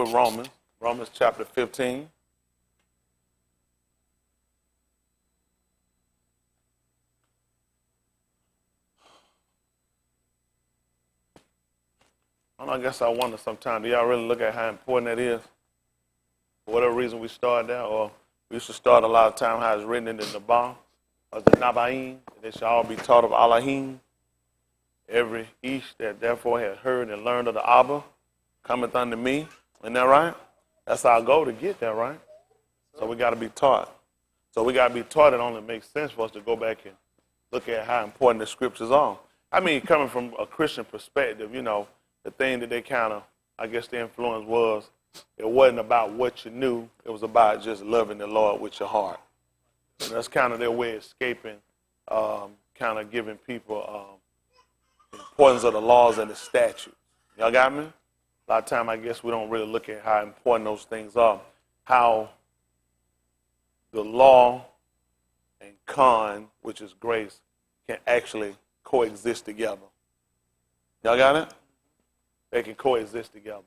start with Romans chapter 15. I guess I wonder sometimes, do y'all really look at how important that is? For whatever reason we started there, or we used to start a lot of time how it's written in the Nabah, or the Nabaim, they shall all be taught of Elohim. Every each that therefore has heard and learned of the Abba cometh unto me. Isn't that right? That's our goal to get there, right? So we got to be taught. So we got to be taught. It only makes sense for us to go back and look at how important the scriptures are. I mean, coming from a Christian perspective, you know, the thing that they kind of, I guess the influence was, it wasn't about what you knew. It was about just loving the Lord with your heart. And that's kind of their way of escaping, kind of giving people the importance of the laws and the statutes. Y'all got me? A lot of time, I guess we don't really look at how important those things are. How the law and con, which is grace, can actually coexist together. Y'all got it? They can coexist together.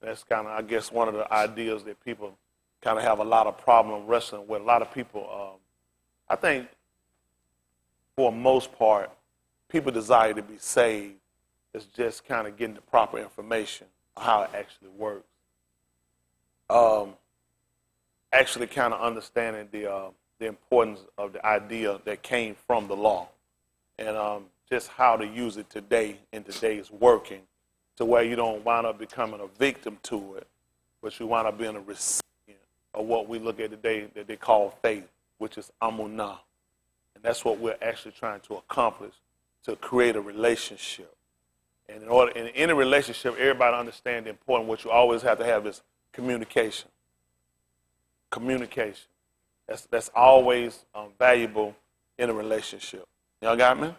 That's kind of, I guess, one of the ideas that people kind of have a lot of problem wrestling with. A lot of people, I think, for the most part, people desire to be saved. It's just kind of getting the proper information on how it actually works. Actually kind of understanding the importance of the idea that came from the law, and just how to use it today in today's working, to where you don't wind up becoming a victim to it, but you wind up being a recipient of what we look at today that they call faith, which is amunah. And that's what we're actually trying to accomplish, to create a relationship. And in any relationship, everybody understands the important, what you always have to have is communication. Communication. That's always valuable in a relationship. Y'all got me?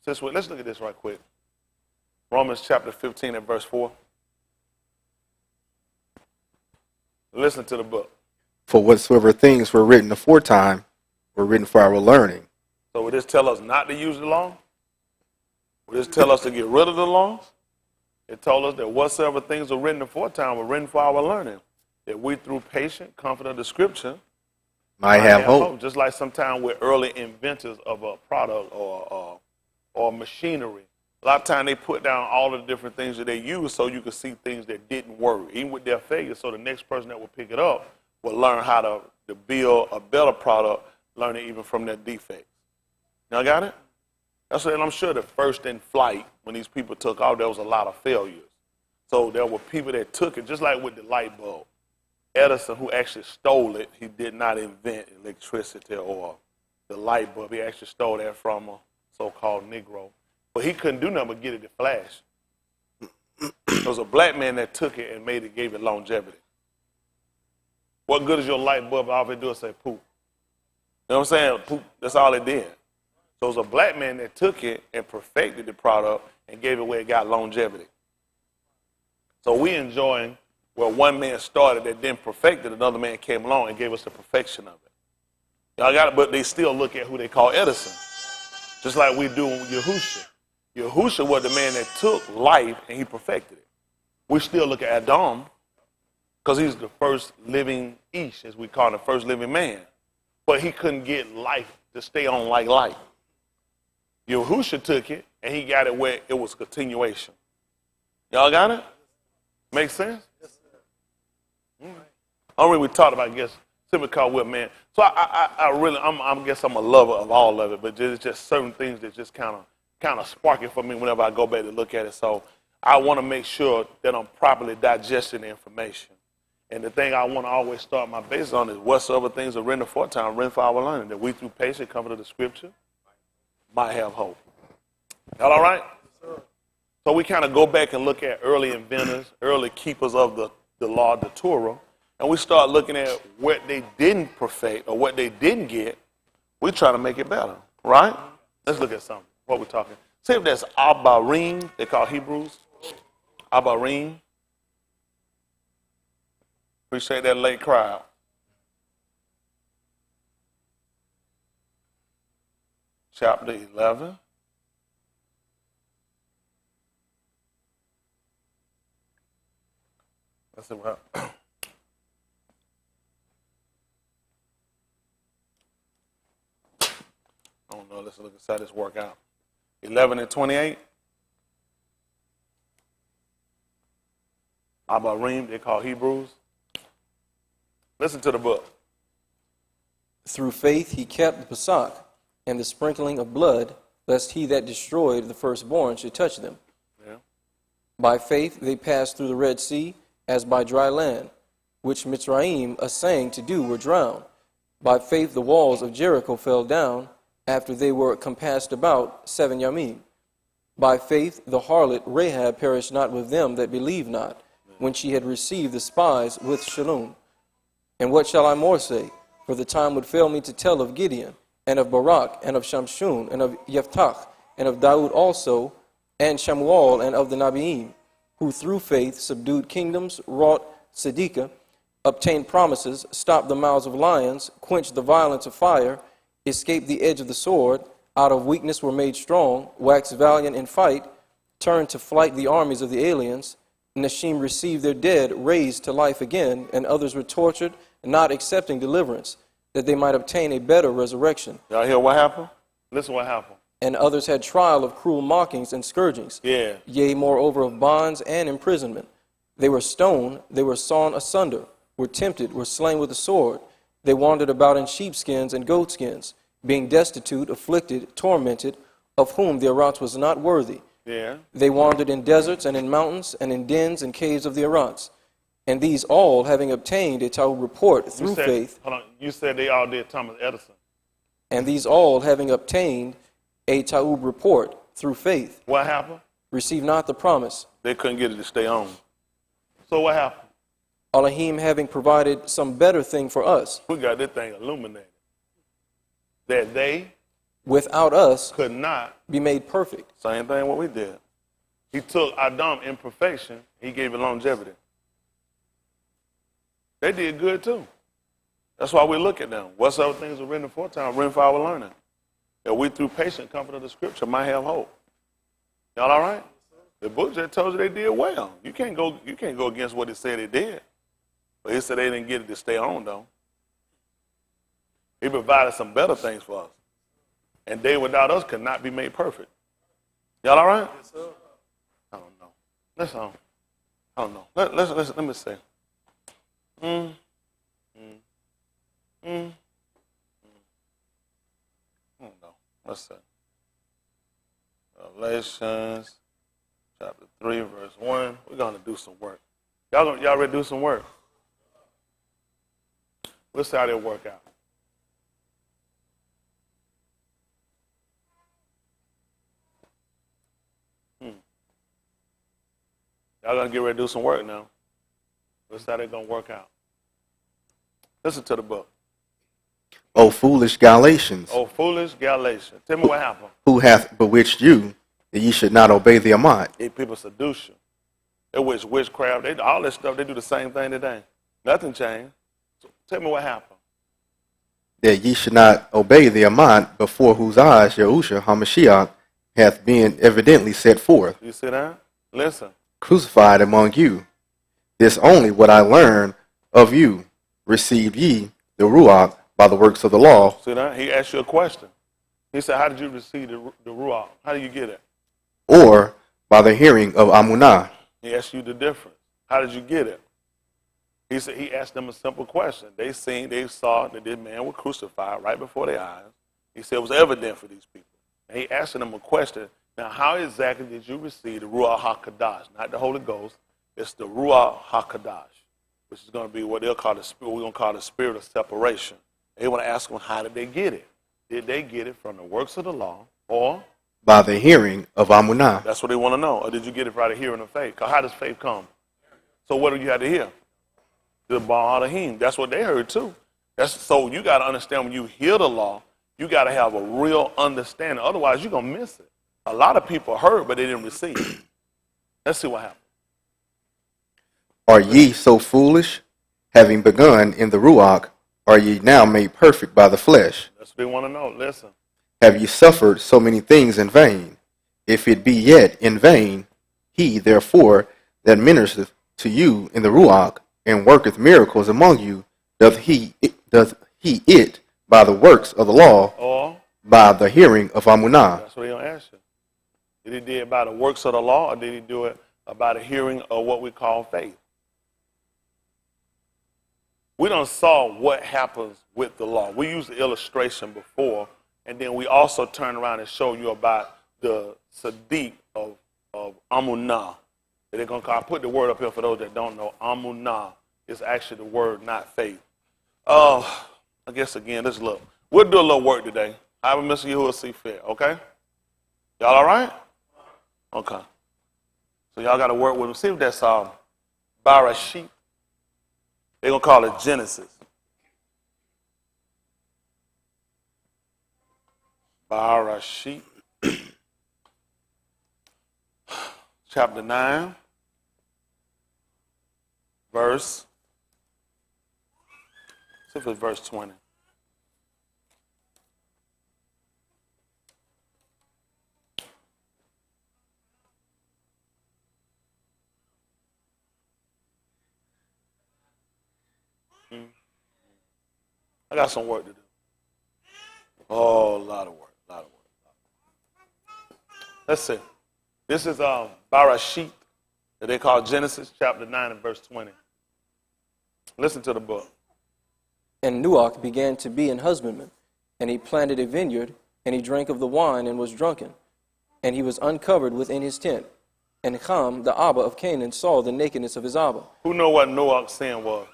Let's look at this right quick. Romans chapter 15 and verse 4. Listen to the book. For whatsoever things were written aforetime were written for our learning. So would this tell us not to use the law? Would this tell us to get rid of the law? It told us that whatsoever things were written aforetime were written for our learning, that we through patient comfort of the scripture might have hope. Just like sometimes we're early inventors of a product or machinery. A lot of times they put down all of the different things that they use so you could see things that didn't work, even with their failure, so the next person that will pick it up will learn how to build a better product, learning even from their defects. Y'all got it? That's what I'm sure the first in flight, when these people took off, there was a lot of failures. So there were people that took it, just like with the light bulb. Edison, who actually stole it, he did not invent electricity or the light bulb. He actually stole that from a so-called Negro. But he couldn't do nothing but get it to flash. There was a black man that took it and gave it longevity. What good is your light bulb? All it do is say poop. You know what I'm saying? Poop. That's all it did. So it was a black man that took it and perfected the product and gave it where it got longevity. So we enjoying where one man started that then perfected, another man came along and gave us the perfection of it. Y'all got it, but they still look at who they call Edison. Just like we do with Yahuah. Yahuah was the man that took life and he perfected it. We still look at Adam because he's the first living Ish, as we call him, the first living man. But he couldn't get life to stay on like life. Yahuah took it and he got it where it was continuation. Y'all got it? Make sense? I don't really talk about, I guess, simply called with man. So I guess I'm a lover of all of it, but there's just certain things that just kind of spark it for me whenever I go back to look at it. So I want to make sure that I'm properly digesting the information. And the thing I want to always start my base on is whatsoever things are written aforetime, written for our learning, that we through patience, comfort of the scripture, might have hope. Y'all all right? So we kind of go back and look at early inventors, early keepers of the law, the Torah, and we start looking at what they didn't perfect or what they didn't get. We try to make it better, right? Let's look at something. What we're talking. See if that's Abarim, they call Hebrews. Abarim. Appreciate that late crowd. Chapter 11. Let's see what happens. I don't know. Let's look inside this workout. 11 and 28. Abarim, they call Hebrews. Listen to the book. Through faith he kept the Pesach and the sprinkling of blood, lest he that destroyed the firstborn should touch them. Yeah. By faith they passed through the Red Sea as by dry land, which Mitzrayim, assaying to do, were drowned. By faith the walls of Jericho fell down, after they were compassed about 7 yamim. By faith the harlot Rahab perished not with them that believed not, when she had received the spies with Shalom. And what shall I more say? For the time would fail me to tell of Gideon, and of Barak, and of Shamshun, and of Yeftach, and of Daud also, and Shamuel, and of the Nabiim, who through faith subdued kingdoms, wrought Sedekah, obtained promises, stopped the mouths of lions, quenched the violence of fire, escaped the edge of the sword, out of weakness were made strong, waxed valiant in fight, turned to flight the armies of the aliens. Nashim received their dead, raised to life again, and others were tortured, not accepting deliverance, that they might obtain a better resurrection. Y'all hear what happened? Listen what happened. And others had trial of cruel mockings and scourgings. Yeah. Yea, moreover, of bonds and imprisonment. They were stoned, they were sawn asunder, were tempted, were slain with the sword. They wandered about in sheepskins and goatskins, being destitute, afflicted, tormented, of whom the Arats was not worthy. Yeah. They wandered in deserts and in mountains and in dens and caves of the Arats. And these all, having obtained a Ta'ub report through faith. Hold on. You said they all did Thomas Edison. And these all, having obtained a Ta'ub report through faith. What happened? Received not the promise. They couldn't get it to stay on. So what happened? Elohim having provided some better thing for us. We got this thing illuminated. That they without us could not be made perfect. Same thing what we did. He took Adam imperfection, he gave it longevity. They did good too. That's why we look at them. Whatsoever things are written aforetime, written for our learning. That we through patient comfort of the scripture might have hope. Y'all all right? The book just told you they did well. You can't go against what it said it did. But it said they didn't get it to stay on though. He provided some better things for us. And they without us could not be made perfect. Y'all all right? Yes, sir. I don't know. I don't know. Let me say. I don't know. Let's see. Galatians chapter 3, verse 1. We're going to do some work. Y'all ready to do some work? Let's see how they work out. Y'all going to get ready to do some work now. Let's see how they're going to work out. Listen to the book. O foolish Galatians, Oh, foolish Galatians. Tell me what happened. who hath bewitched you, that ye should not obey the Ammon? These people seduce you. They witchcraft. All this stuff, they do the same thing today. Nothing changed. So tell me what happened. That ye should not obey the Ammon, before whose eyes Yahushua HaMashiach hath been evidently set forth, You see that? Listen. crucified among you. This only what I learned of you. Received ye the Ruach by the works of the law, See that? He asked you a question. He said, how did you receive the Ruach? How did you get it? or by the hearing of Amunah. He asked you the difference. How did you get it? He said he asked them a simple question. They saw that this man was crucified right before their eyes. He said it was evident for these people. And he asked them a question. Now, how exactly did you receive the Ruach HaKadosh? Not the Holy Ghost. It's the Ruach HaKadosh, which is going to be what they'll call the spirit. We're going to call the spirit of separation. They want to ask them, how did they get it? Did they get it from the works of the law, or By the hearing of Amunah. that's what they want to know, or did you get it by the hearing of faith? Because how does faith come? So what do you have to hear? The Baal Elohim. That's what they heard too. So you got to understand, when you hear the law, you got to have a real understanding. Otherwise, you're going to miss it. A lot of people heard, but they didn't receive. Let's see what happened. Are ye so foolish? Having begun in the Ruach, are ye now made perfect by the flesh? That's what they want to know. Listen. Have ye suffered so many things in vain? If it be yet in vain, he therefore that ministereth to you in the Ruach, and worketh miracles among you, doth he it by the works of the law, or by the hearing of Amunah? that's what he'll ask you. Did he do it by the works of the law, or did he do it by the hearing of what we call faith? We done saw what happens with the law. We used the illustration before, and then we also turn around and show you about the Sadiq of Amunah. They're gonna call, I put the word up here for those that don't know. Amunah is actually the word, not faith. I guess again, let's look. We'll do a little work today. However, Mr. Yahuah see fit, okay? Y'all all right? Okay. So y'all got to work with them. See if that's Barashit. They're going to call it Genesis. Barashit. Chapter 9. Verse. See if it's verse 20. I got some work to do. Oh, a lot of work. Let's see. This is Barashit, that they call Genesis chapter 9 and verse 20. Listen to the book. And Nuach began to be an husbandman, and he planted a vineyard, and he drank of the wine and was drunken, and he was uncovered within his tent. And Ham, the Abba of Canaan, saw the nakedness of his Abba. Who know what Noah's sin was?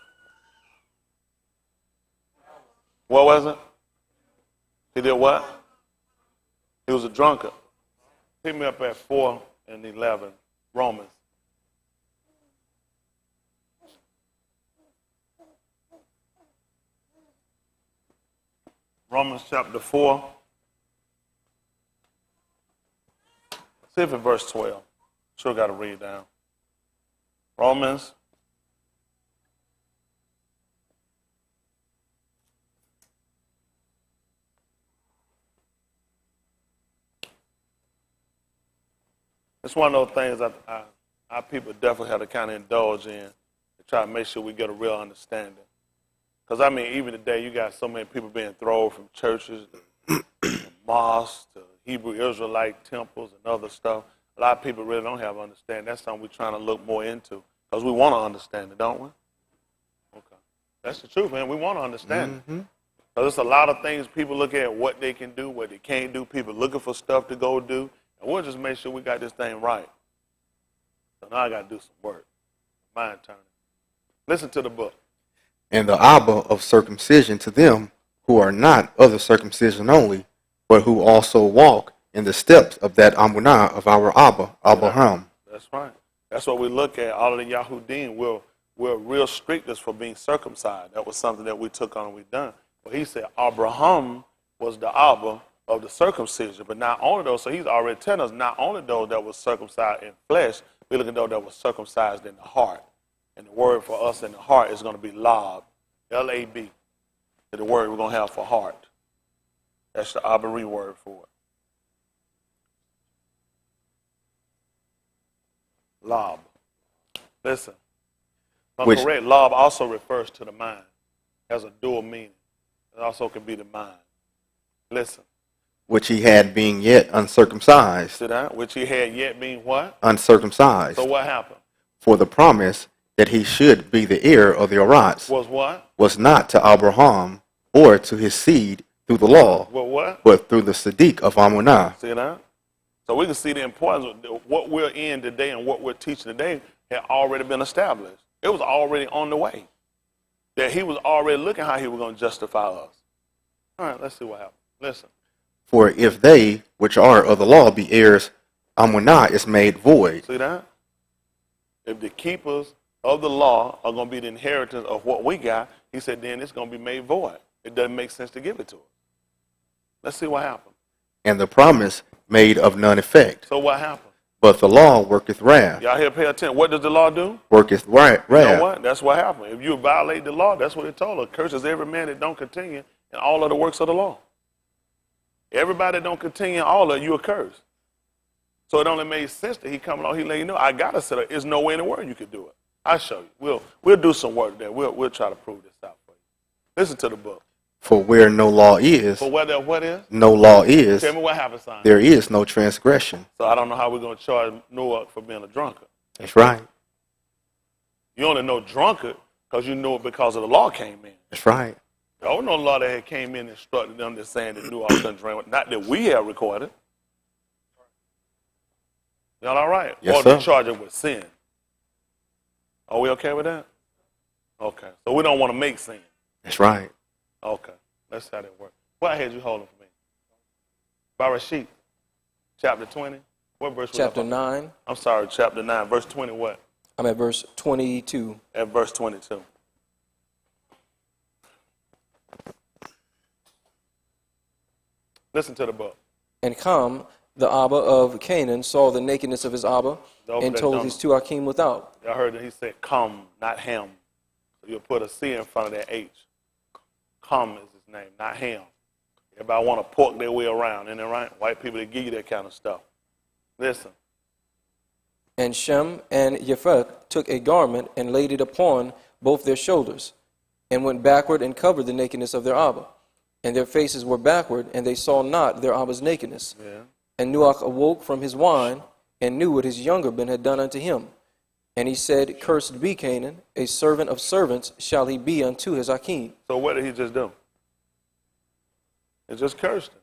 What was it? He did what? He was a drunkard. Pick me up at 4 and 11, Romans. Romans chapter 4. See if it's verse 12. Sure got to read down. Romans. It's one of those things our people definitely have to kind of indulge in to try to make sure we get a real understanding. Because, I mean, even today, you got so many people being thrown from churches, to mosques, to Hebrew Israelite temples and other stuff. A lot of people really don't have understanding. That's something we're trying to look more into because we want to understand it, don't we? Okay. That's the truth, man. We want to understand it. Because there's a lot of things people look at, what they can do, what they can't do. People looking for stuff to go do. And we'll just make sure we got this thing right. So now I got to do some work. Mind turning. Listen to the book. And the Abba of circumcision to them who are not of the circumcision only, but who also walk in the steps of that Amunah of our Abba, Abraham. That's right. That's what we look at. All of the Yahudim, we're real strict as for being circumcised. That was something that we took on and we done. But he said Abraham was the Abba of the circumcision. But not only those, so he's already telling us not only those that was circumcised in flesh, we look at those that was circumcised in the heart. And the word for us in the heart is going to be lab, L-A-B. The word we're going to have for heart. That's the Abari word for it. Lab. Listen. If I'm correct, lab also refers to the mind. It has a dual meaning. It also can be the mind. Listen. Which he had being yet uncircumcised. See that? Which he had yet being what? Uncircumcised. So what happened? For the promise that he should be the heir of the Arats was what? Was not to Abraham or to his seed through the law, what? But through the Sadiq of Amunah. See that? So we can see the importance of what we're in today and what we're teaching today had already been established. It was already on the way. That he was already looking how he was going to justify us. All right, let's see what happens. Listen. For if they which are of the law be heirs, Amunah is made void. See that? If the keepers of the law are going to be the inheritance of what we got, he said, then it's going to be made void. It doesn't make sense to give it to us. Let's see what happened. And the promise made of none effect. So what happened? But the law worketh wrath. Y'all here pay attention. What does the law do? Worketh wrath. You know what? That's what happened. If you violate the law, that's what it told us. Curses every man that don't continue in all of the works of the law. Everybody that don't continue in all of it, you are cursed. So it only made sense that he come along, he let you know, I got to set up. There's no way in the world you could do it. I'll show you. We'll do some work there. We'll try to prove this out for you. Listen to the book. For where no law is, For where there what is? no law is, Tell me what happens, son. there is no transgression. So I don't know how we're going to charge Noah for being a drunkard. That's right. You only know drunkard because you know it because of the law came in. That's right. There was no law that had came in and instructed them that saying that Noah couldn't drink. Not that we have recorded. Y'all all right? Yes, or sir. to charge it with sin. Are we okay with that? Okay. So we don't want to make sin. That's right. Okay. Let's see how that works. What had you holding for me? Barashit, chapter 20. What verse was Chapter that? 9. I'm sorry, chapter 9. Verse 20 what? I'm at verse 22. At verse 22. Listen to the book. And Ham, the Abba of Canaan, saw the nakedness of his Abba, Don't and let told them- his two Akim without. Y'all heard that he said come, not him. So you'll put a C in front of that H. Come is his name, not him. Everybody want to pork their way around, isn't it right? White people, they give you that kind of stuff. Listen. And Shem and Japheth took a garment and laid it upon both their shoulders, and went backward and covered the nakedness of their Abba. And their faces were backward, and they saw not their Abba's nakedness. Yeah. And Noach awoke from his wine, and knew what his younger men had done unto him. And he said, Cursed be Canaan, a servant of servants shall he be unto his Akim. So what did he just do? He just cursed him.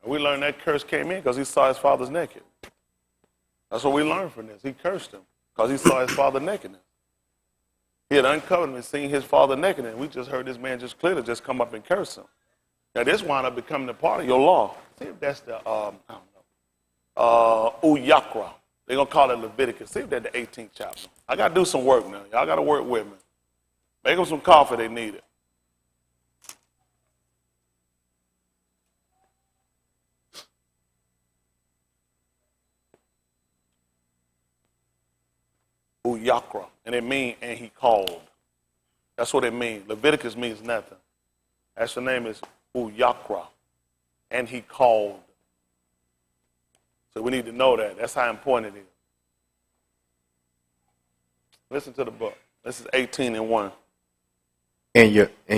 And we learned that curse came in because he saw his father's naked. That's what we learned from this. He cursed him because he saw his father nakedness. He had uncovered him and seen his father nakedness. We just heard this man just clearly just come up and curse him. Now this wound up becoming a part of your law. See if that's the, I don't know, Uyakra. They're going to call it Leviticus. See if that's the 18th chapter. I got to do some work now. Y'all got to work with me. Make them some coffee, they need it. Uyakra. And it means, and he called. That's what it means. Leviticus means nothing. That's the name is Uyakra. And he called. So we need to know that. That's how important it is. Listen to the book. This is 18:1. And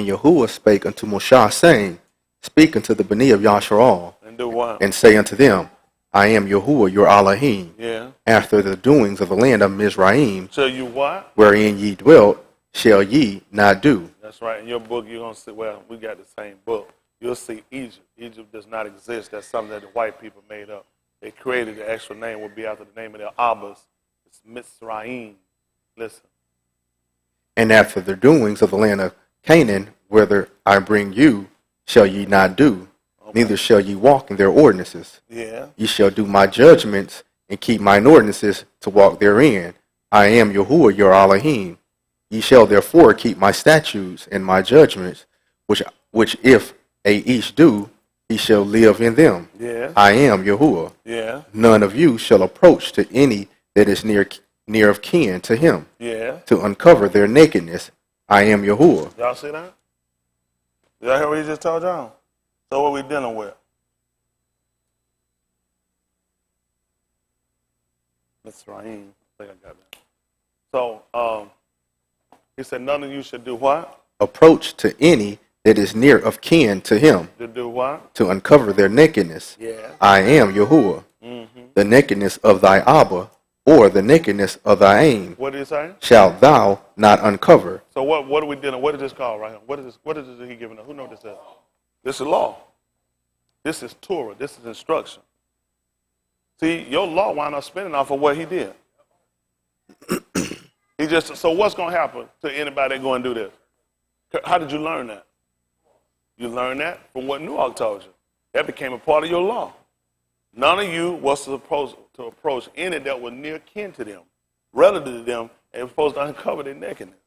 Yahuah spake unto Moshe, saying, Speak unto the Bani of Yasharal, And do what? and say unto them, I am Yahuah your Elohim, Yeah. after the doings of the land of Mizraim, Tell you what? wherein ye dwelt, shall ye not do. That's right. In your book, you're going to see, well, we got the same book. You'll see Egypt. Egypt does not exist. That's something that the white people made up. They created the actual name would be after the name of their Abbas. It's Mitzrayim. Listen. And after the doings of the land of Canaan, whither I bring you, shall ye not do, neither shall ye walk in their ordinances. Yeah. Ye shall do my judgments, and keep mine ordinances to walk therein. I am Yahuah your Elohim. Ye shall therefore keep my statutes and my judgments, which if a each do, he shall live in them. Yeah. I am Yahuah. Yeah. None of you shall approach to any that is near of kin to him, Yeah. to uncover their nakedness. I am Yahuah. Y'all see that? Y'all hear what he just told y'all? So what we dealing with? Mitzrayim. I think I got that. So he said none of you should do what? Approach to any that is near of kin to him, To do what? to uncover their nakedness. Yeah. I am Yahuah. The nakedness of thy Abba, or the nakedness of thy aim, What did he say? shalt thou not uncover. So what are we dealing? What is this called right here? What is this? What is he giving us? Who knows this is? This is law. This is Torah. This is instruction. See, your law wound up spinning off of what he did. He just. So what's going to happen to anybody that go and do this? How did you learn that? You learned that from what Noach told you. That became a part of your law. None of you was supposed to approach any that was near kin to them, relative to them, and was supposed to uncover their nakedness.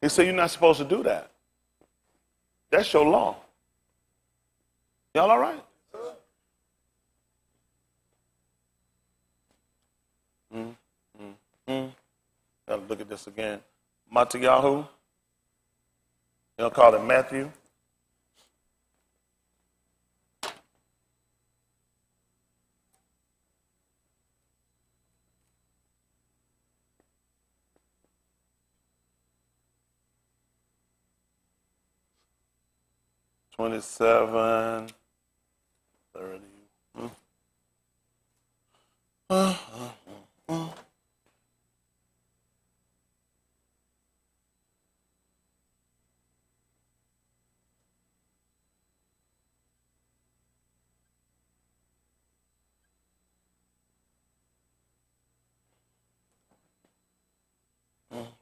He said you're not supposed to do that. That's your law. Y'all all right? Gotta look at this again. Matayahu. They'll call it Matthew. 27, 30.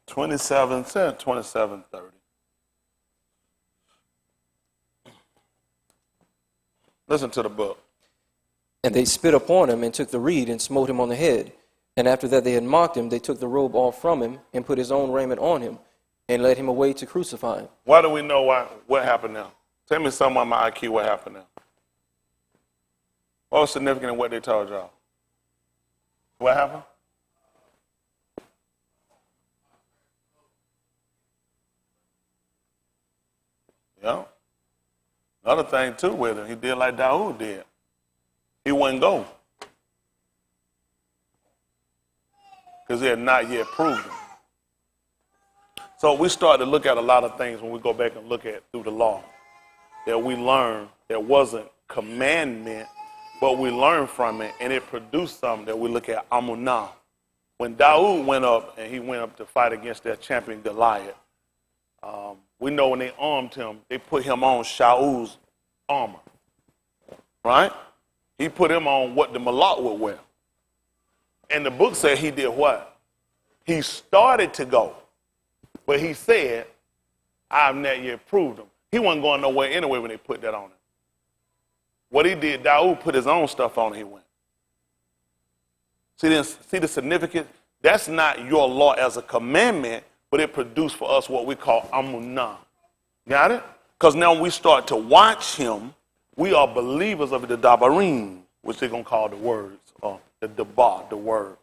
27, 27, 30. Listen to the book. And they spit upon him and took the reed and smote him on the head. And after that they had mocked him, they took the robe off from him and put his own raiment on him and led him away to crucify him. Why do we know what happened now? Tell me something on my IQ what happened now. What was significant in what they told y'all? What happened? Yeah. Another thing too with him, he did like Dawood did. He wouldn't go. Because he had not yet proved it. So we start to look at a lot of things when we go back and look at through the law that we learned that wasn't commandment, but we learned from it and it produced something that we look at Amunah. When Dawood went up and he went up to fight against their champion Goliath, we know when they armed him, they put him on Shaul's armor, right? He put him on what the Malak would wear. And the book said he did what? He started to go, but he said, I've not yet proved him. He wasn't going nowhere anyway when they put that on him. What he did, Dawood put his own stuff on and he went. See the significance? That's not your law as a commandment, but it produced for us what we call Amunah. Got it? Because now when we start to watch him, we are believers of the Dabarim, which they're going to call the words, or the Dabar, the word.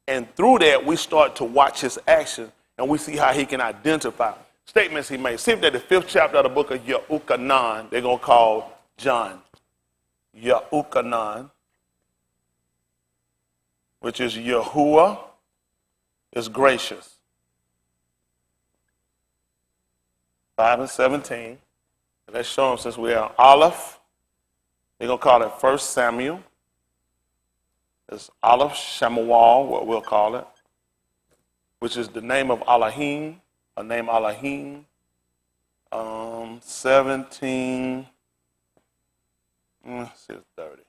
And through that, we start to watch his actions, and we see how he can identify statements he made. See if that the 5th chapter of the book of Yahuah, they're going to call John. Yahuah, which is Yahuah is gracious. 5 and 17. Let's show them since we are Aleph. They're going to call it 1 Samuel. It's Aleph Shamuel, what we'll call it, which is the name of Elohim, a name Elohim. 17, let's see, 30.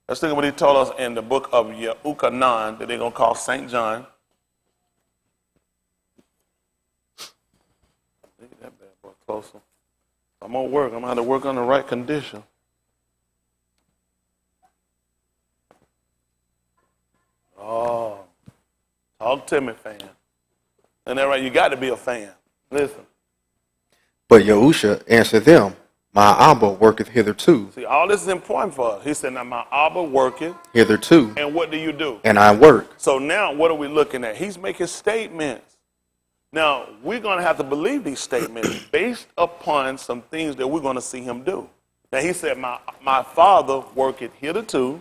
Let's think of what he told us in the book of Yahuah that they're going to call St. John. Look at that bad boy closer. I'm going to work. I'm going to have to work on the right condition. Oh, talk to me, fan. And that right, you got to be a fan. Listen. But Yahusha answered them, my Abba worketh hitherto. See, all this is important for us. He said, now my Abba worketh. Hitherto. And what do you do? And I work. So now what are we looking at? He's making statements. Now, we're going to have to believe these statements based upon some things that we're going to see him do. Now, he said, my Father worketh hitherto.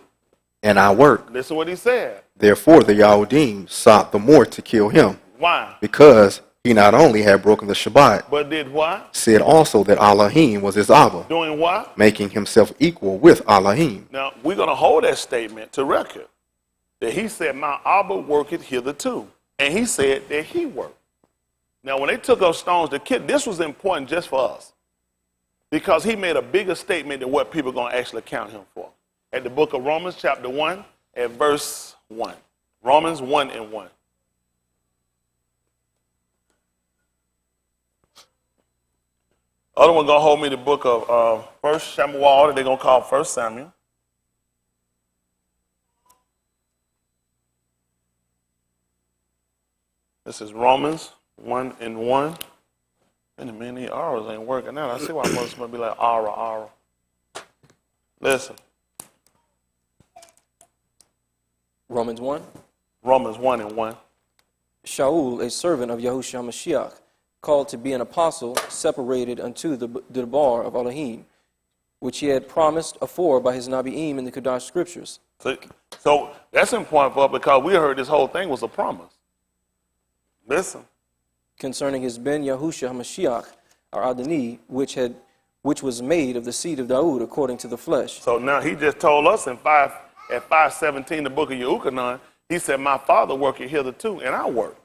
And I work. Listen to what he said. Therefore the Yahudim sought the more to kill him. Why? Because he not only had broken the Shabbat, but did what? Said also that Elohim was his Abba. Doing what? Making himself equal with Elohim. Now, we're going to hold that statement to record. That he said, my Abba worketh hitherto. And he said that he worked. Now, when they took up stones to kill, this was important just for us. Because he made a bigger statement than what people are going to actually count him for. At the book of Romans chapter 1 at verse 1. Romans 1 and 1. Other one going to hold me the book of 1 Samuel that they're going to call 1 Samuel. This is Romans 1 and 1. And man, these R's ain't working out. I see why most going to be like Ara. Listen. Romans 1. Romans 1 and 1. Shaul, a servant of Yahushua Mashiach, called to be an apostle, separated unto the bar of Elohim, which he had promised afore by his Nabi'im in the Kedash scriptures. So that's important for us because we heard this whole thing was a promise. Listen. Concerning his ben Yahushua Mashiach, or Adoni, which was made of the seed of Daud according to the flesh. So now he just told us at 5:17, the book of Yahuah, he said, my father worketh hitherto, and I work.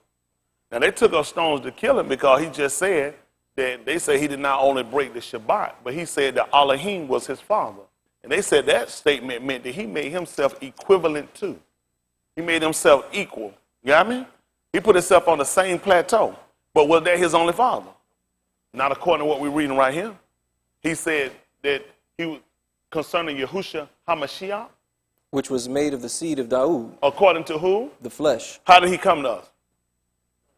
Now they took up stones to kill him because he just said that they say he did not only break the Shabbat, but he said that Elohim was his father. And they said that statement meant that he made himself equivalent to. He made himself equal. You got me? He put himself on the same plateau. But was that his only father? Not according to what we're reading right here. He said that he was concerning Yahushua HaMashiach. Which was made of the seed of Daud. According to who? The flesh. How did he come to us?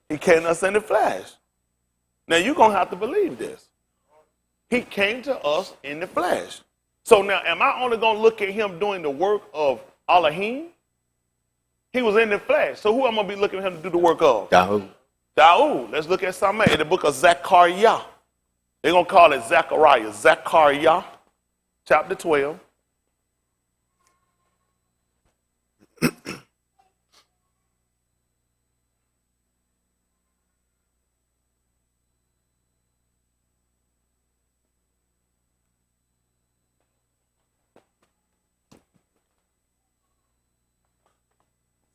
He came to us in the flesh. Now you're going to have to believe this. He came to us in the flesh. So now am I only going to look at him doing the work of Elohim? He was in the flesh. So who am I going to be looking at him to do the work of? Daud. Daud. Let's look at something in the book of Zechariah. They're going to call it Zechariah. Zechariah, chapter 12.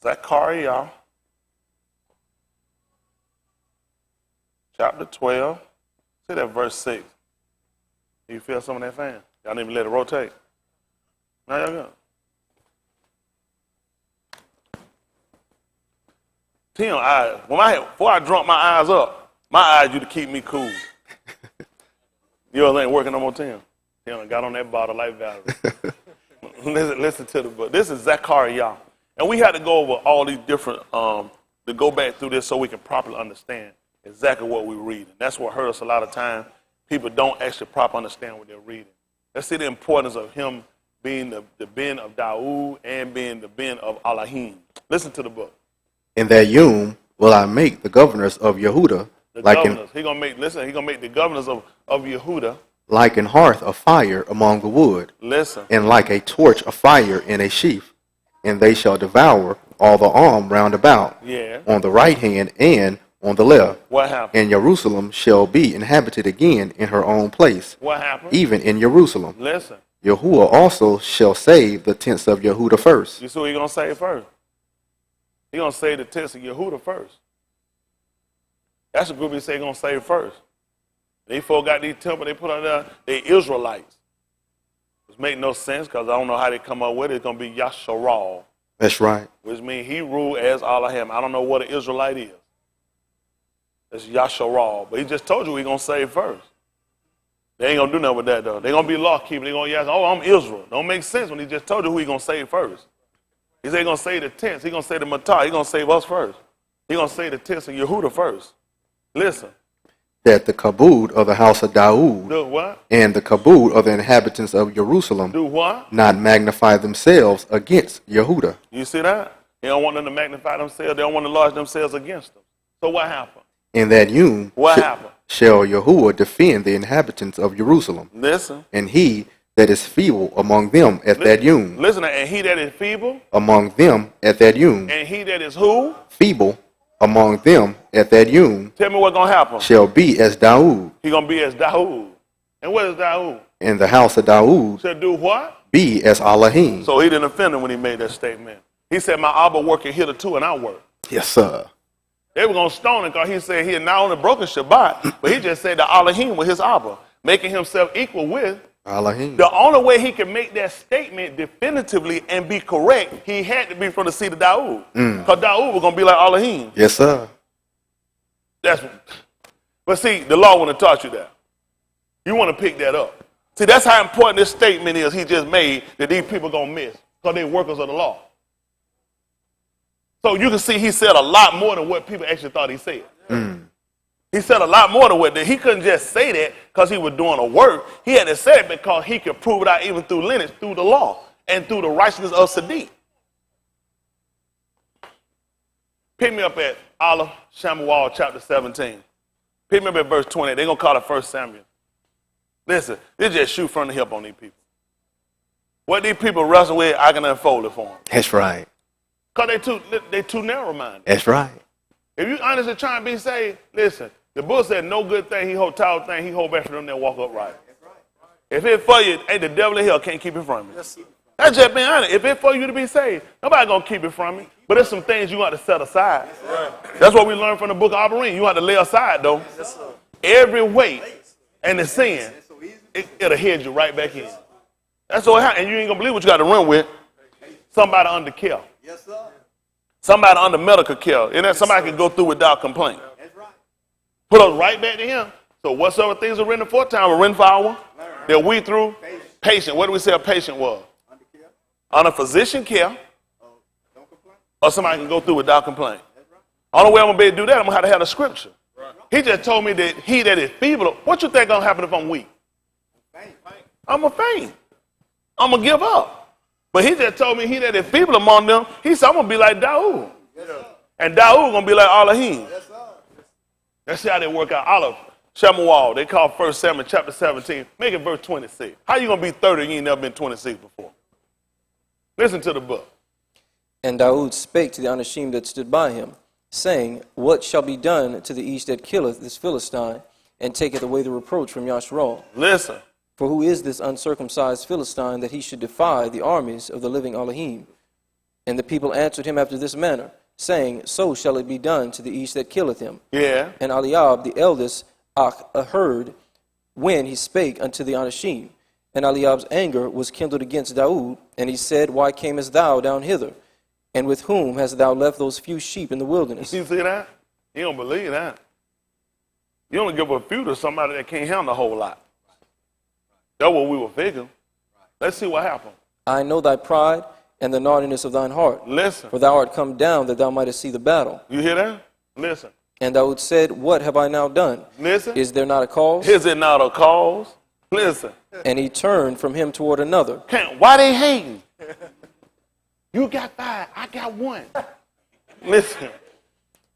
Zechariah, chapter 12. See that verse 6. You feel some of that fan? Y'all need to let it rotate. Now y'all go. Tim, before I drunk my eyes up, my eyes used to keep me cool. Yours ain't working no more, Tim. Tim got on that bottle like battery. Listen to the book. This is Zechariah. And we had to go over all these different, to go back through this so we can properly understand exactly what we're reading. That's what hurt us a lot of time. People don't actually properly understand what they're reading. Let's see the importance of him being the ben of Daud and being the ben of Elohim. Listen to the book. In that yom will I make the governors of Yehudah, He gonna make the governors of Yehudah like an hearth of fire among the wood, listen, and like a torch of fire in a sheaf, and they shall devour all the arm round about, on the right hand and on the left. What happened? And Jerusalem shall be inhabited again in her own place. What happened? Even in Jerusalem. Listen. Yahuah also shall save the tents of Yehudah first. You see what he's going to save first? He's going to save the tents of Yehudah first. That's the group he said he's going to save first. These folk got these temples they put on there, they Israelites. Which make no sense because I don't know how they come up with it. It's going to be Yasharal. That's right. Which means he ruled as Elohim. I don't know what an Israelite is. It's Yasharal. But he just told you he's going to save first. They ain't going to do nothing with that, though. They're going to be law keeping. They're going to ask, oh, I'm Israel. Don't make sense when he just told you who he's going to save first. He said he's going to save the tents. He's going to save the Matah. He's going to save us first. He's going to save the tents of Yehudah first. Listen. That the kabod of the house of Daud do what? And the kabod of the inhabitants of Jerusalem do what? Not magnify themselves against Yehudah. You see that? They don't want them to magnify themselves. They don't want to lodge themselves against them. So what happened? In that yom, what happened? Shall Yahuah defend the inhabitants of Jerusalem. Listen. And he that is feeble among them at that yom. Listen, and he that is feeble among them at that yom. And he that is who? Feeble among them at that yom. Tell me what's going to happen. Shall be as Daud. He's going to be as Daud. And what is Daud? And the house of Daud. Shall do what? Be as Elohim. So he didn't offend him when he made that statement. He said, my Abba working hitherto and I work. Yes, sir. They were going to stone him because he said he had not only broken Shabbat, but he just said that Elohim was his Abba, making himself equal with Elohim. The only way he could make that statement definitively and be correct, he had to be from the seed of Daud. Because Daud was going to be like Elohim. Yes, sir. But see, the law wouldn't have taught you that. You want to pick that up. See, that's how important this statement is he just made that these people are going to miss because they're workers of the law. So you can see he said a lot more than what people actually thought he said. He said a lot more than what he couldn't just say that because he was doing a work. He had to say it because he could prove it out even through lineage, through the law, and through the righteousness of Sadiq. Pick me up at Allah Shamuel chapter 17. Pick me up at verse 20. They're going to call it 1 Samuel. Listen, they just shoot from the hip on these people. What these people wrestle with, I can unfold it for them. That's right. Because they too narrow-minded. That's right. If you honestly trying to be saved, listen, The book said no good thing he hold, title thing he hold back from them that walk upright. If it's for you, hey, the devil in hell can't keep it from you. That's just being honest. If it's for you to be saved, nobody gonna keep it from you. But there's some things you got to set aside. That's what we learned from the book of Abarim. You have to lay aside though. Every weight and the sin, it'll head you right back in. That's what happened. And you ain't gonna believe what you got to run with. Somebody under care. Yes, sir. Somebody under medical care. And then somebody can go through without complaint. That's right. Put us right back to him. So whatsoever things are written for time were written for our that we through patient. What do we say a patient was? Under care. Under physician care, Don't complain. or somebody can go through without complaint. That's right. Only way I'm gonna be able to do that, I'm gonna have the scripture. Right. He just told me that he that is feeble. What you think gonna happen if I'm weak? Faint. I'm gonna faint. I'm gonna give up. But he just told me he that is feeble among them. He said I'm gonna be like Daud, Yes, sir. and Daud gonna be like Elohim. Yes, sir. That's how they work out. Olive, Shemuel, they call 1 Samuel chapter 17. Make it verse 26. How you going to be 30 and you ain't never been 26 before? Listen to the book. And Daud spake to the Anashim that stood by him, saying, What shall be done to the east that killeth this Philistine, and taketh away the reproach from Yashral? Listen. For who is this uncircumcised Philistine that he should defy the armies of the living Elohim? And the people answered him after this manner, saying, So shall it be done to the east that killeth him. Yeah. And Eliab the eldest heard when he spake unto the Anashim. And Eliab's anger was kindled against Daud, and he said, Why camest thou down hither? And with whom hast thou left those few sheep in the wilderness? You see that? You don't believe that. You only give a few to somebody that can't handle a whole lot. That's what we were figuring. Let's see what happened. I know thy pride and the naughtiness of thine heart. Listen. For thou art come down that thou mightest see the battle. You hear that? Listen. And Daud said, What have I now done? Listen. Is there not a cause? Is it not a cause? Listen. And he turned from him toward another. Why they hating? You got 5, I got 1. Listen.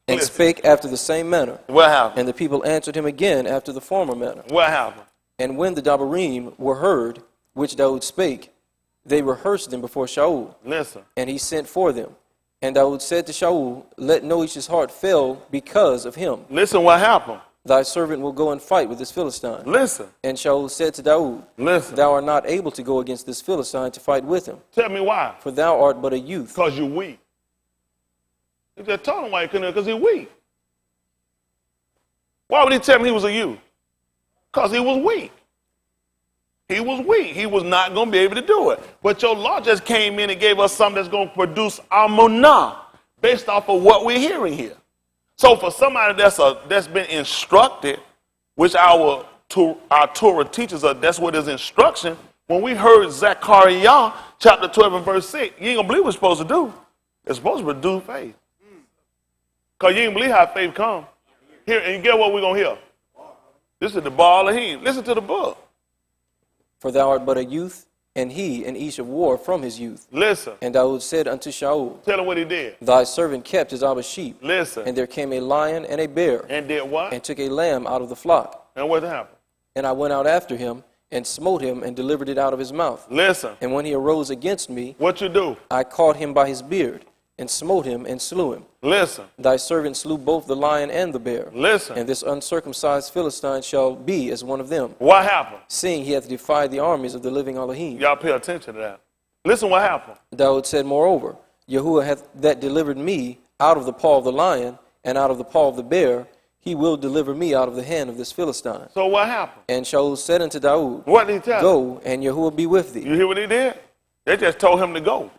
And Listen. spake after the same manner. What happened? And the people answered him again after the former manner. What happened? And when the Dabarim were heard, which Daud spake, they rehearsed them before Shaul. Listen. And he sent for them. And Daud said to Shaul, Let no Ish's heart fail because of him. Listen what happened. Thy servant will go and fight with this Philistine. Listen. And Shaul said to Daud, Listen. Thou art not able to go against this Philistine to fight with him, Tell me why. for thou art but a youth. Because you're weak. He just told him why he couldn't, because he's weak. Why would he tell him he was a youth? Because he was weak. He was weak. He was not going to be able to do it. But your law just came in and gave us something that's going to produce amunah based off of what we're hearing here. So for somebody that's been instructed, which our Torah teaches us, that's what is instruction. When we heard Zechariah chapter 12 and verse 6, you ain't going to believe what it's supposed to do. It's supposed to produce faith. Because you ain't believe how faith comes. Here, and get what we're going to hear. This is the Baal Elohim. Listen to the book. For thou art but a youth, and he an Ish of war from his youth. Listen. And Daud said unto Shaul, Tell him what he did. Thy servant kept his Abba's sheep. Listen. And there came a lion and a bear, And did what? and took a lamb out of the flock. And what happened? And I went out after him, and smote him, and delivered it out of his mouth. Listen. And when he arose against me, What you do? I caught him by his beard, and smote him, and slew him. Listen. Thy servant slew both the lion and the bear. Listen. And this uncircumcised Philistine shall be as one of them, What happened? seeing he hath defied the armies of the living Elohim. Y'all pay attention to that. Listen what happened. Daud said, Moreover, Yahuah hath that delivered me out of the paw of the lion, and out of the paw of the bear, he will deliver me out of the hand of this Philistine. So what happened? And Shaul said unto Daud, What did he tell him? Go, and Yahuah be with thee. You hear what he did? They just told him to go.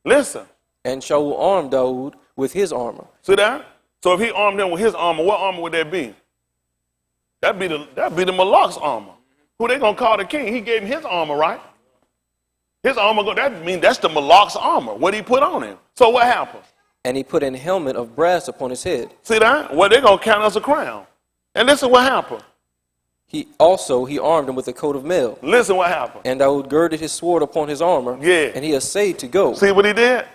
Listen. And Shaul armed Daud with his armor. See that? So if he armed him with his armor, what armor would that be? That'd be the Malak's armor. Who they gonna call the king? He gave him his armor, right? His armor, that means that's the Malak's armor. What he put on him. So what happened? And he put an helmet of brass upon his head. See that? Well, they're gonna count as a crown. And listen what happened. He armed him with a coat of mail. Listen what happened. And Daud girded his sword upon his armor. Yeah. And he essayed to go, See what he did?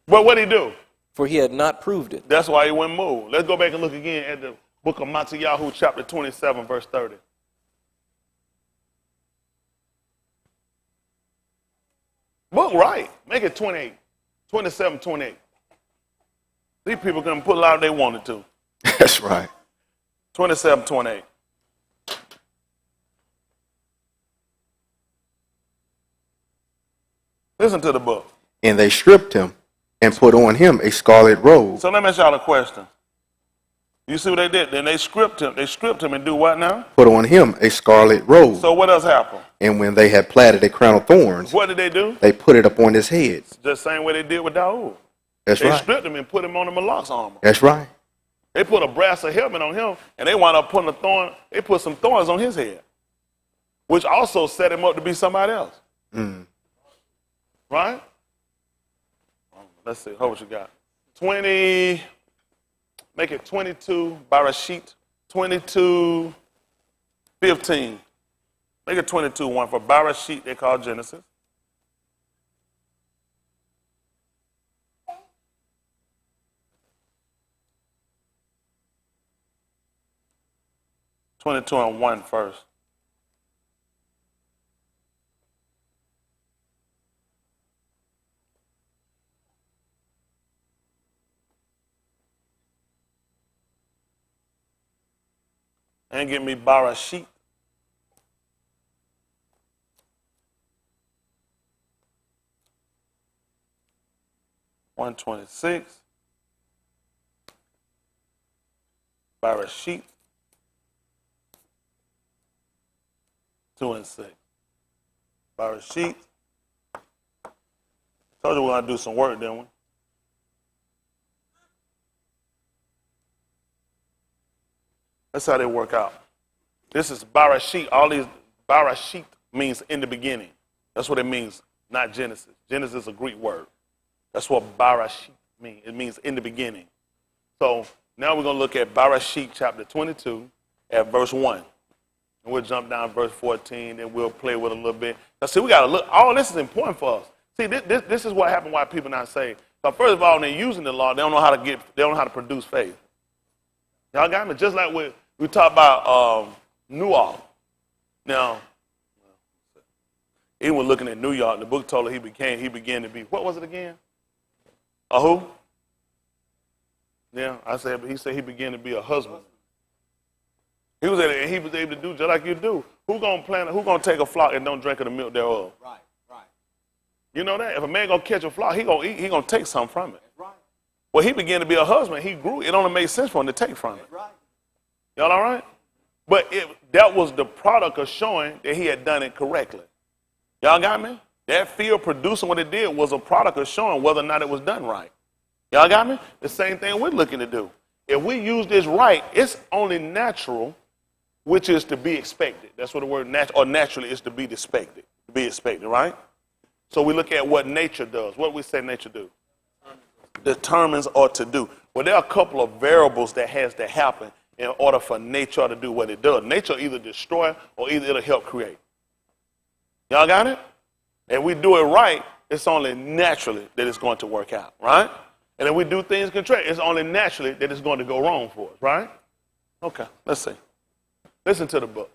But what did he do? for he had not proved it. That's why he wouldn't move. Let's go back and look again at the book of Yahuah, chapter 27, verse 30. Book right. Make it 28. 27, 28. These people can put a lot if they wanted to. That's right. 27, 28. Listen to the book. And they stripped him and put on him a scarlet robe. So let me ask y'all a question. You see what they did? Then they stripped him. They stripped him and do what now? Put on him a scarlet robe. So what else happened? And when they had platted a crown of thorns, What did they do? they put it upon his head. Just the same way they did with Daoud. That's They right. stripped him and put him on the Malak's armor. That's right. They put a brass helmet on him, and they wound up putting a thorn. They put some thorns on his head, which also set him up to be somebody else. Right? Let's see. What you got? 20. Make it 22. Barashit. 22. 15. Make it 22. One for Barashit. They call Genesis. (22) and 1 first. And give me Barashit. (126). Barashit. 2 and 6. Barashit. Told you we're going to do some work, didn't we? That's how they work out. This is Barashit. All these, Barashit means in the beginning. That's what it means, not Genesis. Genesis is a Greek word. That's what Barashit means. It means in the beginning. So now we're going to look at Barashit chapter 22 at verse 1. And we'll jump down to verse 14, and we'll play with it a little bit. Now, see, we got to look. All this is important for us. See, this is what happened why people not saved. So first of all, when they're using the law, they don't know how to produce faith. Y'all got me? Just like we talk about Noah. Now, even when looking at New York, the book told her he began to be, what was it again? A who? Yeah, he said he began to be a husband. He was able to do just like you do. Who gonna take a flock and don't drink of the milk thereof? Right, right. You know that? If a man gonna catch a flock, he gonna take something from it. That's right. Well, he began to be a husband. He grew. It only made sense for him to take from it. That's right. Y'all all right? But that was the product of showing that he had done it correctly. Y'all got me? That field producing what it did was a product of showing whether or not it was done right. Y'all got me? The same thing we're looking to do. If we use this right, it's only natural, which is to be expected. That's what the word naturally is, to be expected. To be expected, right? So we look at what nature does. What do we say nature do? Determines or to do. Well, there are a couple of variables that has to happen in order for nature to do what it does. Nature either destroy or either it'll help create. Y'all got it? If we do it right, it's only naturally that it's going to work out, right? And if we do things contrary, it's only naturally that it's going to go wrong for us, right? Okay, let's see. Listen to the book.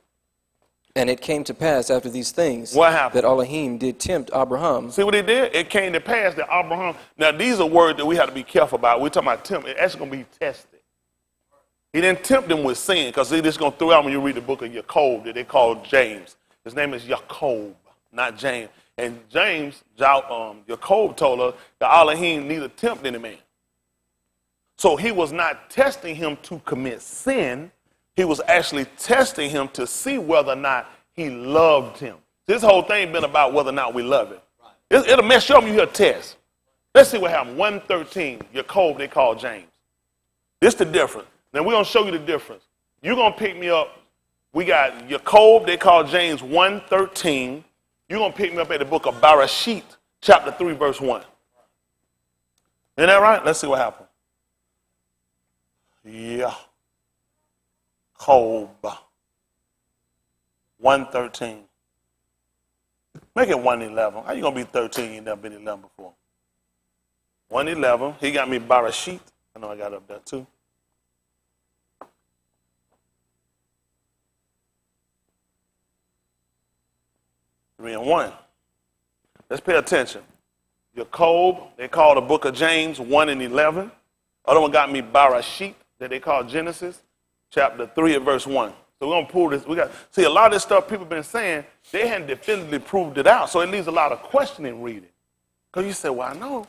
And it came to pass after these things What happened? that Elohim did tempt Abraham. See what he did? It came to pass that Abraham, now these are words that we have to be careful about. We're talking about tempt. It's actually going to be tested. He didn't tempt him with sin, because see, this is going to throw out when you read the book of Yahuah that they call James. His name is Yahuah, not James. And James, Yahuah told us that Elohim neither tempt any man. So he was not testing him to commit sin. He was actually testing him to see whether or not he loved him. This whole thing been about whether or not we love him. It'll mess you up when you hear a test. Let's see what happened. 1:13, Yahuah, they call James. This is the difference. Now we're going to show you the difference. You're going to pick me up. We got Yahuah, they call James 1:13. You're going to pick me up at the book of Barashit, chapter 3, verse 1. Isn't that right? Let's see what happened. Yahuah 1:13. Make it 1:11. How you going to be 13? You never been 11 before. 1:11. He got me Barashit. I know I got it up there too. Three and 1. Let's pay attention. Yahuah, they call the book of James 1:11. Other one got me Barashit, that they call Genesis chapter 3 and verse 1. So we're going to pull this. See, a lot of this stuff people have been saying, they hadn't definitively proved it out. So it leaves a lot of questioning reading. Because you say, well, I know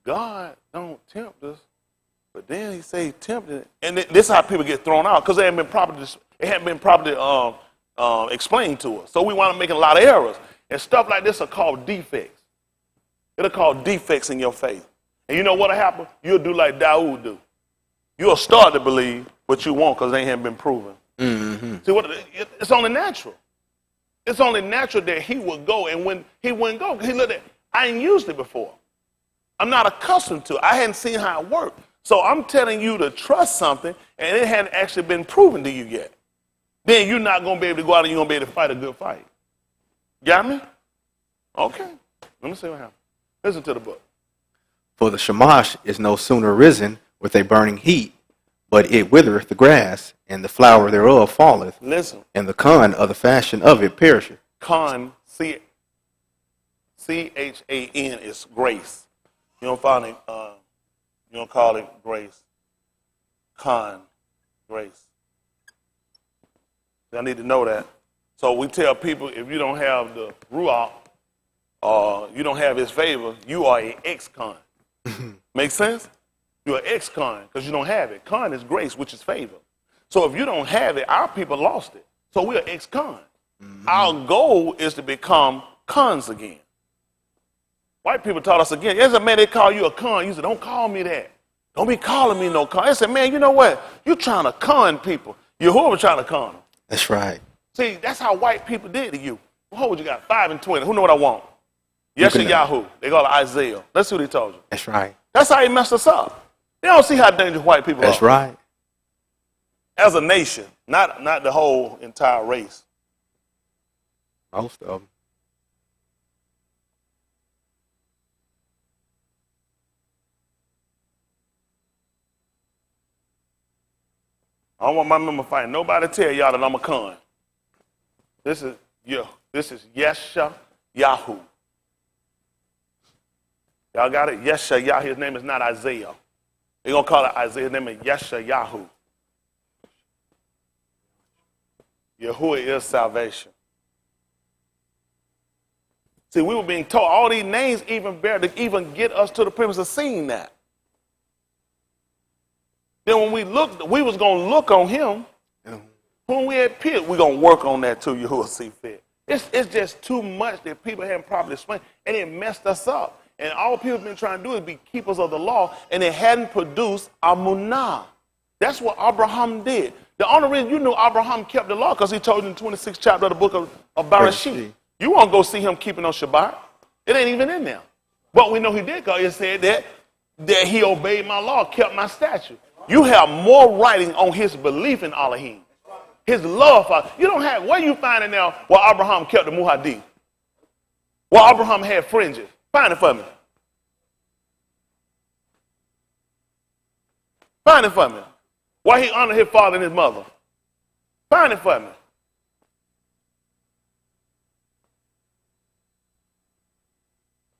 God don't tempt us, but then he say he tempted. And this is how people get thrown out because it hadn't been properly explained to us. So we wind up making a lot of errors. And stuff like this are called defects. It'll call defects in your faith. And you know what'll happen? You'll do like Dawood do. You'll start to believe, but you won't because they haven't been proven. Mm-hmm. See, it's only natural. It's only natural that he would go, and when he wouldn't go, he looked at, I ain't used it before. I'm not accustomed to it. I hadn't seen how it worked. So I'm telling you to trust something, and it hadn't actually been proven to you yet. Then you're not going to be able to go out and you're going to be able to fight a good fight. Got me? Okay. Let me see what happens. Listen to the book. For the Shamash is no sooner risen with a burning heat, but it withereth the grass, and the flower thereof falleth. Listen. And the con of the fashion of it perisheth. Con, C-H-A-N, is grace. You don't find it, you don't call it grace. Con, grace. I need to know that. So we tell people if you don't have the Ruach, you don't have his favor, you are an ex-con. Make sense? You're an ex-con because you don't have it. Con is grace, which is favor. So if you don't have it, our people lost it. So we're ex-con. Mm-hmm. Our goal is to become cons again. White people taught us again. Yes, man, they call you a con. You said, don't call me that. Don't be calling me no con. They said, man, you know what? You're trying to con people. Yahuah was trying to con them. That's right. See, that's how white people did to you. What would you got? 5 and 20. Who know what I want? Yes, Yahuah. They call it Isaiah. Let's see what he told you. That's right. That's how he messed us up. They don't see how dangerous white people are. That's right. As a nation, not the whole entire race. Most of them. I don't want my member fighting. Nobody tell y'all that I'm a con. This is Yesha Yahuah. Y'all got it? Yesha Yahuah. His name is not Isaiah. They're going to call it Isaiah. His name is Yesha Yahuah. Yahuah is salvation. See, we were being told all these names even bear to even get us to the premise of seeing that. Then when we looked, we was going to look on him. When we had pit, we're going to work on that too, Yahuah see fit. It's just too much that people haven't properly explained, and it messed us up. And all people have been trying to do is be keepers of the law, and it hadn't produced amunah. That's what Abraham did. The only reason you knew Abraham kept the law because he told you in the 26th chapter of the book of Bereshit. You won't go see him keeping on Shabbat. It ain't even in there. But we know he did because it said that he obeyed my law, kept my statute. You have more writing on his belief in Elohim. His love for you don't have where you find it now where Abraham kept the Muhaddith. Where Abraham had fringes. Find it for me. Find it for me. Why he honored his father and his mother. Find it for me.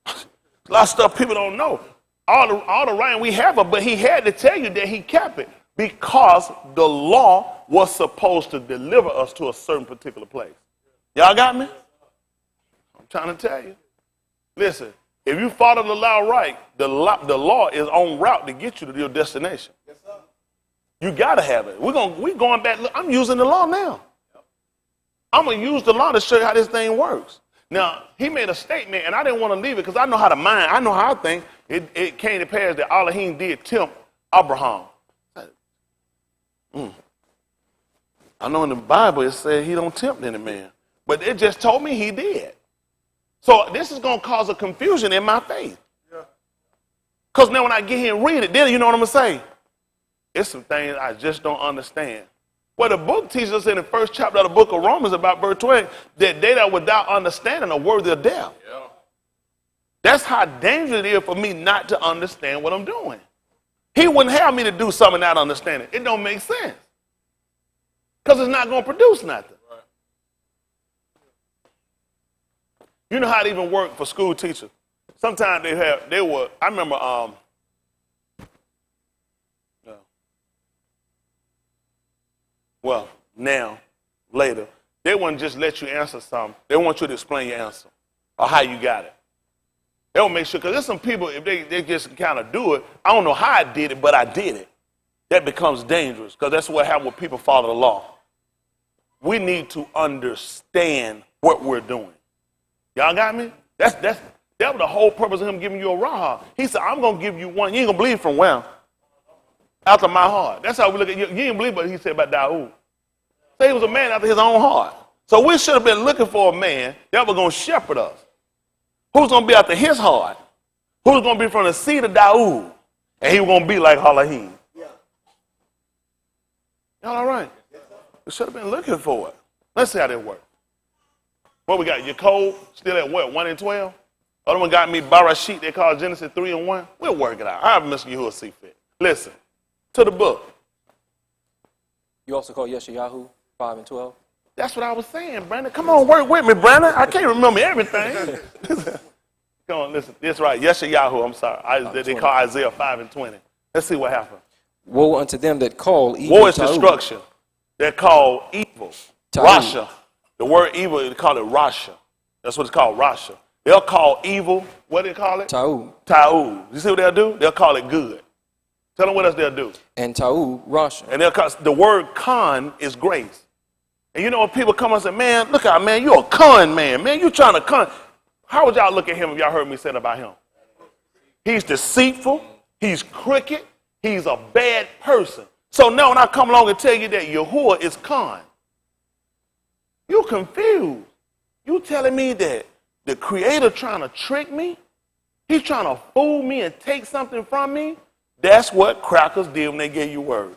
A lot of stuff people don't know. All the writing we have, but he had to tell you that he kept it because the law was supposed to deliver us to a certain particular place. Y'all got me? I'm trying to tell you. Listen, if you follow the law right, the law is on route to get you to your destination. Yes, sir. You got to have it. We're going back. Look, I'm using the law now. I'm going to use the law to show you how this thing works. Now, he made a statement, and I didn't want to leave it because I know how to mind. I know how I think. It came to pass that Elohim did tempt Abraham. I know in the Bible it said he don't tempt any man. But it just told me he did. So this is going to cause a confusion in my faith. Because now when I get here and read it, then you know what I'm going to say? It's some things I just don't understand. Well, the book teaches us in the first chapter of the book of Romans about verse 20 that they that without understanding are worthy of death. Yeah. That's how dangerous it is for me not to understand what I'm doing. He wouldn't have me to do something not understanding. It don't make sense. Because it's not going to produce nothing. Right. You know how it even worked for school teachers. Sometimes I remember Well, now, later, they wouldn't just let you answer something. They want you to explain your answer or how you got it. They'll make sure, because there's some people, if they just kind of do it, I don't know how I did it, but I did it. That becomes dangerous, because that's what happens when people follow the law. We need to understand what we're doing. Y'all got me? That was the whole purpose of him giving you a raha. He said, I'm going to give you one. You ain't going to believe from where? After my heart. That's how we look at you. You ain't believe what he said about Dawood. So he was a man after his own heart. So we should have been looking for a man that was going to shepherd us. Who's going to be after his heart? Who's going to be from the seed of Dawood? And he was going to be like Halahim. Y'all all right? We should have been looking for it. Let's see how that works. What we got? Your code still at what? 1 and 12? Other one got me Barashit. They call Genesis 3 and 1. We'll work it out. I have Mr. Yahuah see fit. Listen to the book. You also call Yahuah 5 and 12? That's what I was saying, Brandon. Come on, work with me, Brandon. I can't remember everything. Come on, listen. That's right. Yahuah. I'm sorry. They call Isaiah 5 and 20. Let's see what happened. Woe unto them that call evil. Woe is destruction. They're called evil. Rasha. The word evil, they call it Rasha. That's what it's called, Rasha. They'll call evil, what do they call it? Ta'ud. You see what they'll do? They'll call it good. Tell them what else they'll do. And Ta'ud, Rasha. And they'll call, the word con is grace. And you know when people come and say, man, look out, man, you're a con man. Man, you trying to con. How would y'all look at him if y'all heard me say about him? He's deceitful. He's crooked. He's a bad person. So now when I come along and tell you that Yahuah is con, you're confused. You telling me that the Creator trying to trick me? He's trying to fool me and take something from me? That's what crackers did when they gave you words.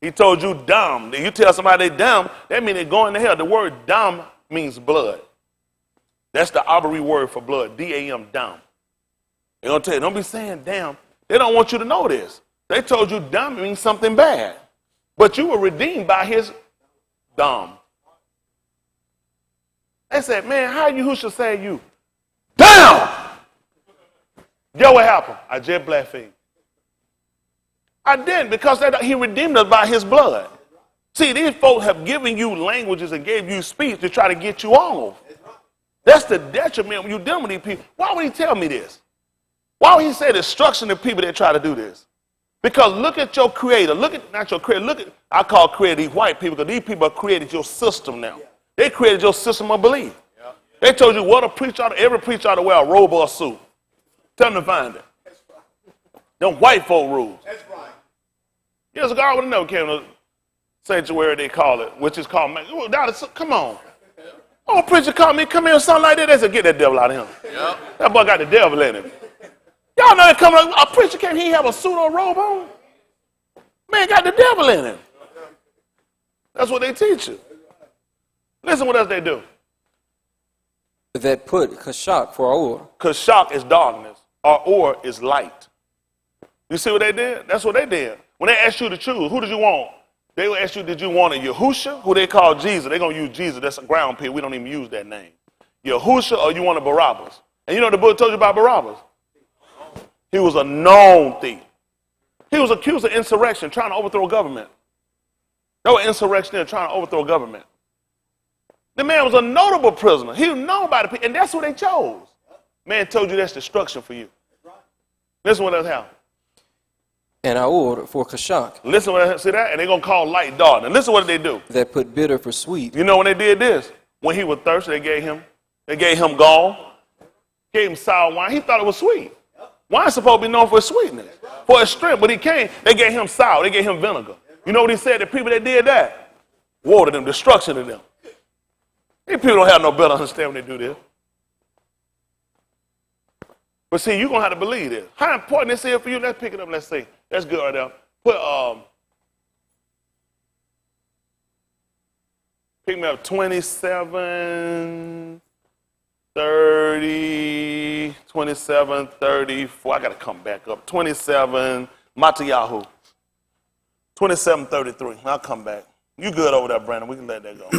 He told you dumb. You tell somebody they dumb, that means they're going to hell. The word dumb means blood. That's the Abari word for blood, D-A-M, dumb. They're going to tell you, don't be saying damn. They don't want you to know this. They told you dumb means something bad. But you were redeemed by his dumb. They said, man, how you who should say you? Damn! Yo, what happened? I just blasphemed. I didn't, because he redeemed us by his blood. See, these folks have given you languages and gave you speech to try to get you off. That's the detriment when you're dealing with these people. Why would he tell me this? Why would he say destruction to people that try to do this? Because look at your creator. Look at, not your creator, look at, I call creator these white people, because these people have created your system now. They created your system of belief. They told you what a preacher ought to, every preacher ought to wear a robe or a suit. Tell them to find it. Them white folk rules. That's right. Years ago, I would have never came to sanctuary, they call it, which is called, come on. Oh, preacher called me, come here or something like that. They said, get that devil out of him. Yep. That boy got the devil in him. Y'all know that coming, a preacher can't he have a suit or a robe on? Man got the devil in him. That's what they teach you. Listen what else they do. That put Kashak for Or. Kashak is darkness. Or is light. You see what they did? That's what they did. When they asked you to choose, who did you want? They will ask you, did you want a Yahusha, who they call Jesus? They're going to use Jesus. That's a ground pit. We don't even use that name. Yahusha, or you want a Barabbas? And you know the book told you about Barabbas? He was a known thief. He was accused of insurrection, trying to overthrow government. They were insurrectionnaires trying to overthrow government. The man was a notable prisoner. He was known by the people, and that's who they chose. Man told you that's destruction for you. Listen what else happened. And Aor for Kashak. Listen what else, see that? And they're going to call light dark. And listen what they do. That put bitter for sweet. You know when they did this? When he was thirsty, they gave him gall, gave him sour wine. He thought it was sweet. Wine's supposed to be known for its sweetness, for its strength. But he came, they gave him sour, they gave him vinegar. You know what he said? The people that did that, woe to them, destruction to them. These people don't have no better understanding when they do this. But see, you're going to have to believe this. How important this is for you? Let's pick it up, let's see. That's good right there. Pick me up 27, 30, 27, 34. I got to come back up. 27, Matayahu. 27, 33. I'll come back. You good over there, Brandon. We can let that go.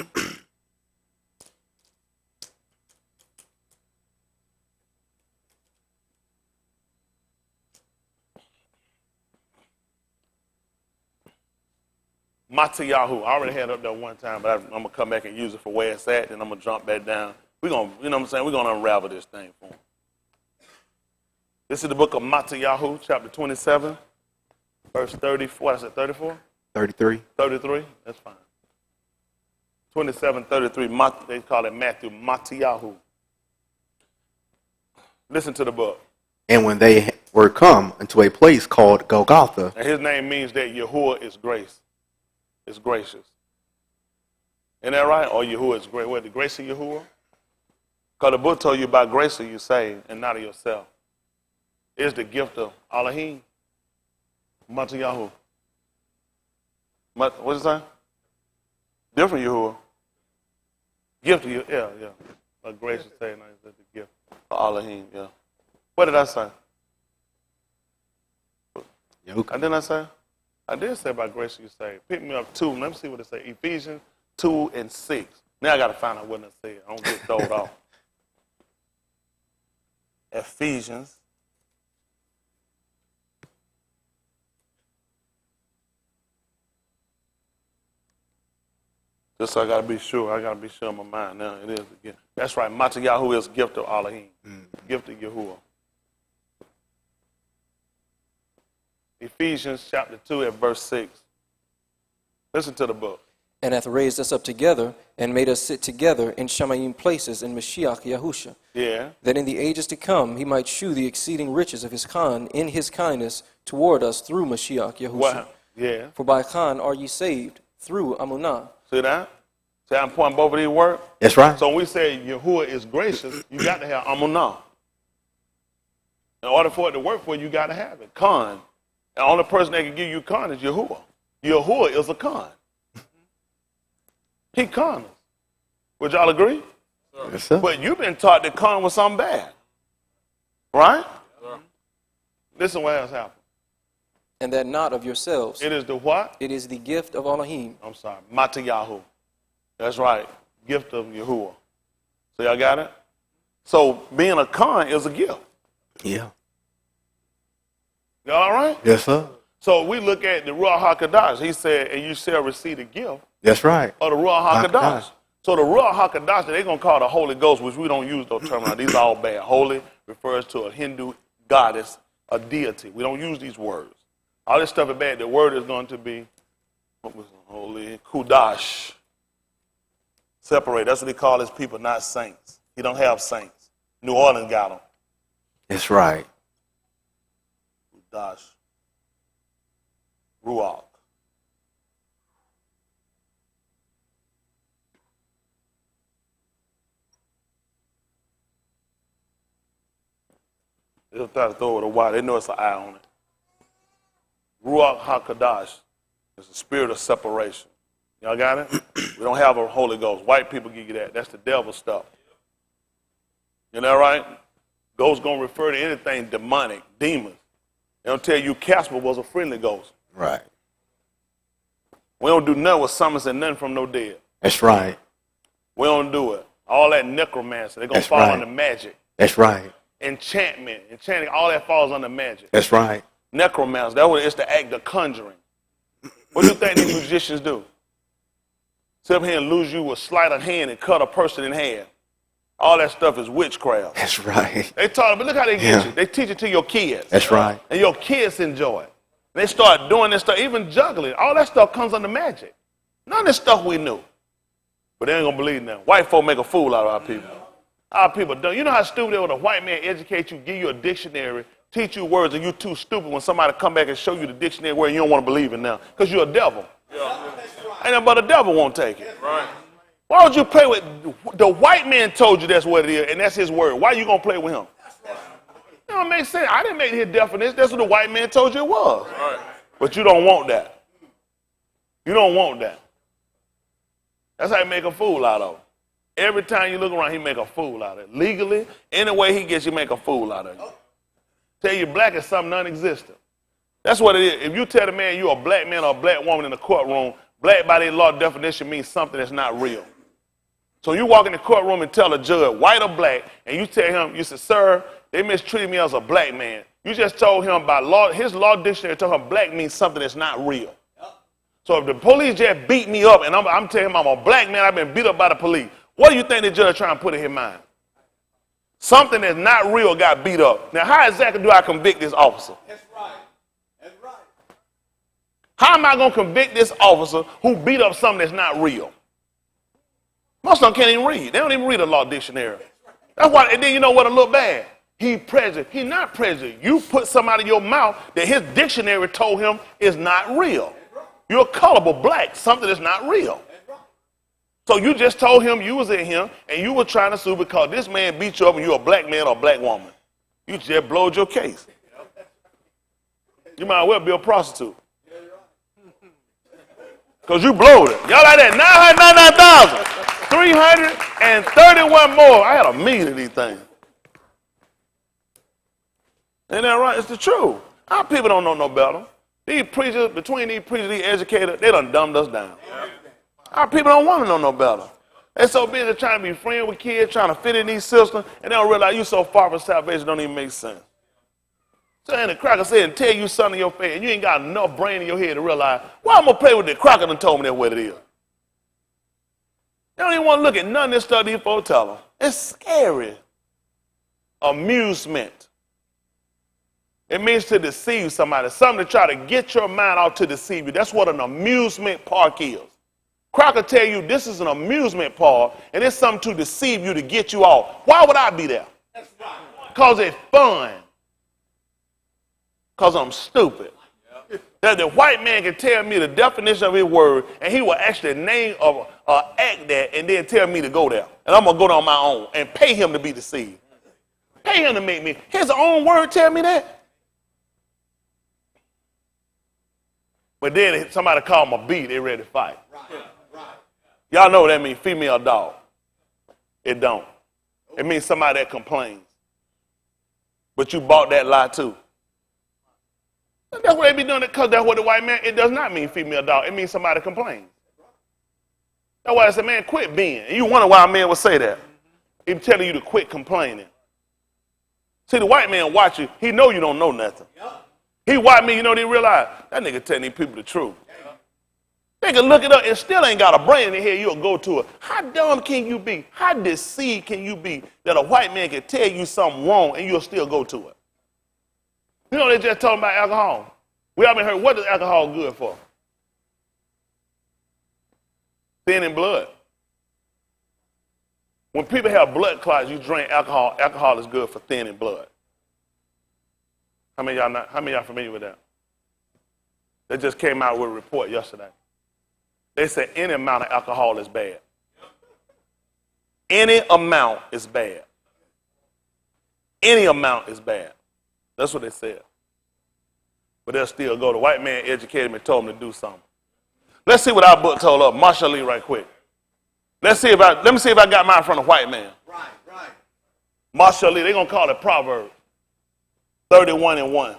Matayahu. I already had it up there one time, but I'm going to come back and use it for where it's at, and I'm going to jump back down. We're going to, you know what I'm saying? We're going to unravel this thing for them. This is the book of Matayahu, chapter 27, verse 34. What I said, 34? 33. 33? That's fine. 27, 33. They call it Matthew, Matayahu. Listen to the book. And when they were come into a place called Golgotha, And his name means that Yahuah is grace. It's gracious. Isn't that right? Or Yahuah is great. What, the grace of Yahuah? Because the book told you by grace are you saved and not of yourself. It's the gift of Elohim. Matayahu. What's it say? Different Yahuah. Gift of Yahuah. Yeah. A grace is saying the gift of Elohim. Yeah. What did I say? Didn't I say? I did say by grace you saved. Pick me up 2. Let me see what it says. Ephesians 2 and 6. Now I got to find out what it said. I don't get thrown off. Ephesians. Just so I got to be sure. I got to be sure in my mind now. It is again. That's right. Matayahu is gift of Elohim. Gift of Yahuah. Ephesians chapter 2 at verse 6. Listen to the book. And hath raised us up together, and made us sit together in Shamayim places in Mashiach Yahusha. Yeah. That in the ages to come he might shew the exceeding riches of his Khan in his kindness toward us through Mashiach Yahusha. Wow. Yeah. For by Khan are ye saved, through Amunah. See that? See how I'm pointing both of these words? that's right. So when we say Yahuah is gracious, you got to have Amunah. In order for it to work for you, you got to have it. Khan. The only person that can give you Khan is Yahuah. Yahuah is a Khan. He Khan us. Would y'all agree? Yes, sir. But you've been taught that Khan was something bad. Right? Sir. Listen what else happened. And that not of yourselves. It is the what? It is the gift of Elohim. I'm sorry. Matayahu. That's right. Gift of Yahuah. So y'all got it? So being a Khan is a gift. Yeah. Y'all all right? Yes, sir. So we look at the Ruach HaKadosh. He said, and you shall receive the gift That's right. of the Ruach HaKadosh. HaKadosh. So the Ruach HaKadosh, they're going to call the Holy Ghost, which we don't use those terms. These are all bad. Holy refers to a Hindu goddess, a deity. We don't use these words. All this stuff is bad. The word is going to be holy, kudash. Separate. That's what they call his people, not saints. He don't have saints. New Orleans got them. That's right. Kudash. Ruach. They'll try to throw it a while. They know it's an eye on it. Ruach HaKadosh is the spirit of separation. Y'all got it? We don't have a Holy Ghost. White people give you that. That's the devil stuff. You know, right? Ghosts going to refer to anything demonic, demons. They don't tell you Casper was a friendly ghost. Right. We don't do nothing with summons and nothing from no dead. That's right. We don't do it. All that necromancy, they're going to That's fall right. under magic. That's right. Enchantment, all that falls under magic. That's right. Necromancy, that's what it's the act of conjuring. What do you think these magicians do? Sit up here and lose you with sleight of hand and cut a person in half. All that stuff is witchcraft. That's right. They taught it, but look how they get Yeah. you. They teach it to your kids. That's right. And your kids enjoy it. They start doing this stuff, even juggling. All that stuff comes under magic. None of this stuff we knew. But they ain't going to believe now. White folk make a fool out of our people. Our people don't. You know how stupid it is when a white man educate you, give you a dictionary, teach you words, and you too stupid when somebody come back and show you the dictionary word you don't want to believe it now because you're a devil. Yeah. Ain't nothing but a devil won't take it. Right. Why would you play with the white man told you that's what it is and that's his word? Why you going to play with him? That don't make sense. I didn't make his definition. That's what the white man told you it was. Right. But you don't want that. You don't want that. That's how you make a fool out of him. Every time you look around, he make a fool out of it. Legally, any way he gets, you make a fool out of you. Tell you black is something non-existent. That's what it is. If you tell the man you're a black man or a black woman in the courtroom, black by their law definition means something that's not real. So you walk in the courtroom and tell a judge, white or black, and you tell him, you say, sir, they mistreated me as a black man. You just told him by law, his law dictionary told him black means something that's not real. So if the police just beat me up and I'm telling him I'm a black man, I've been beat up by the police, what do you think the judge trying to put in his mind? Something that's not real got beat up. Now, how exactly do I convict this officer? That's right. That's right. How am I going to convict this officer who beat up something that's not real? Most of them can't even read. They don't even read a law dictionary. That's why, and then you know what, a little bad. He prejudiced. He's not prejudiced. You put something out of your mouth that his dictionary told him is not real. You're colorable black, something that's not real. So you just told him you was in him and you were trying to sue because this man beat you up and you're a black man or a black woman. You just blowed your case. You might well be a prostitute. Because you blowed it. Y'all like that? 999,331 more. I had a million of these things. Ain't that right? It's the truth. Our people don't know no better. These preachers, between these preachers, these educators, they done dumbed us down. Our people don't want to know no better. They're so busy trying to be friends with kids, trying to fit in these systems, and they don't realize you so far from salvation don't even make sense. So and the cracker said and tell you something in your face, and you ain't got enough brain in your head to realize, why I'm going to play with the cracker and told me that's what it is. They don't even want to look at none of this stuff these folks tell them. It's scary. Amusement. It means to deceive somebody, something to try to get your mind out to deceive you. That's what an amusement park is. Crocker tell you this is an amusement park, and it's something to deceive you to get you off. Why would I be there? Because it's fun. Because I'm stupid. That the white man can tell me the definition of his word, and he will actually name or act that, and then tell me to go there. And I'm going to go there on my own and pay him to be deceived. Pay him to make me. His own word tell me that. But then somebody call him a bee, they ready to fight. Y'all know what that means, female dog. It don't. It means somebody that complains. But you bought that lie too. That's what they be doing, because that's what the white man, it does not mean female dog. It means somebody complains. That's why I said, man, quit being. And you wonder why a man would say that. He's telling you to quit complaining. See, the white man watch you, he know you don't know nothing. He watch me, you know, they realize, that nigga telling these people the truth. They can look it up and still ain't got a brain in their head, you'll go to it. How dumb can you be? How deceived can you be that a white man can tell you something wrong and you'll still go to it? You know, they just talking about alcohol. We haven't heard, what is alcohol good for? Thinning blood. When people have blood clots, you drink alcohol. Alcohol is good for thinning blood. How many of y'all familiar with that? They just came out with a report yesterday. They said any amount of alcohol is bad. Any amount is bad. Any amount is bad. That's what they said. But they'll still go. The white man educated me and told them to do something. Let's see what our book told us. Marshall Lee right quick. Let me see if I got mine from a white man. Right. Marshall Lee, they're going to call it Proverbs 31:1.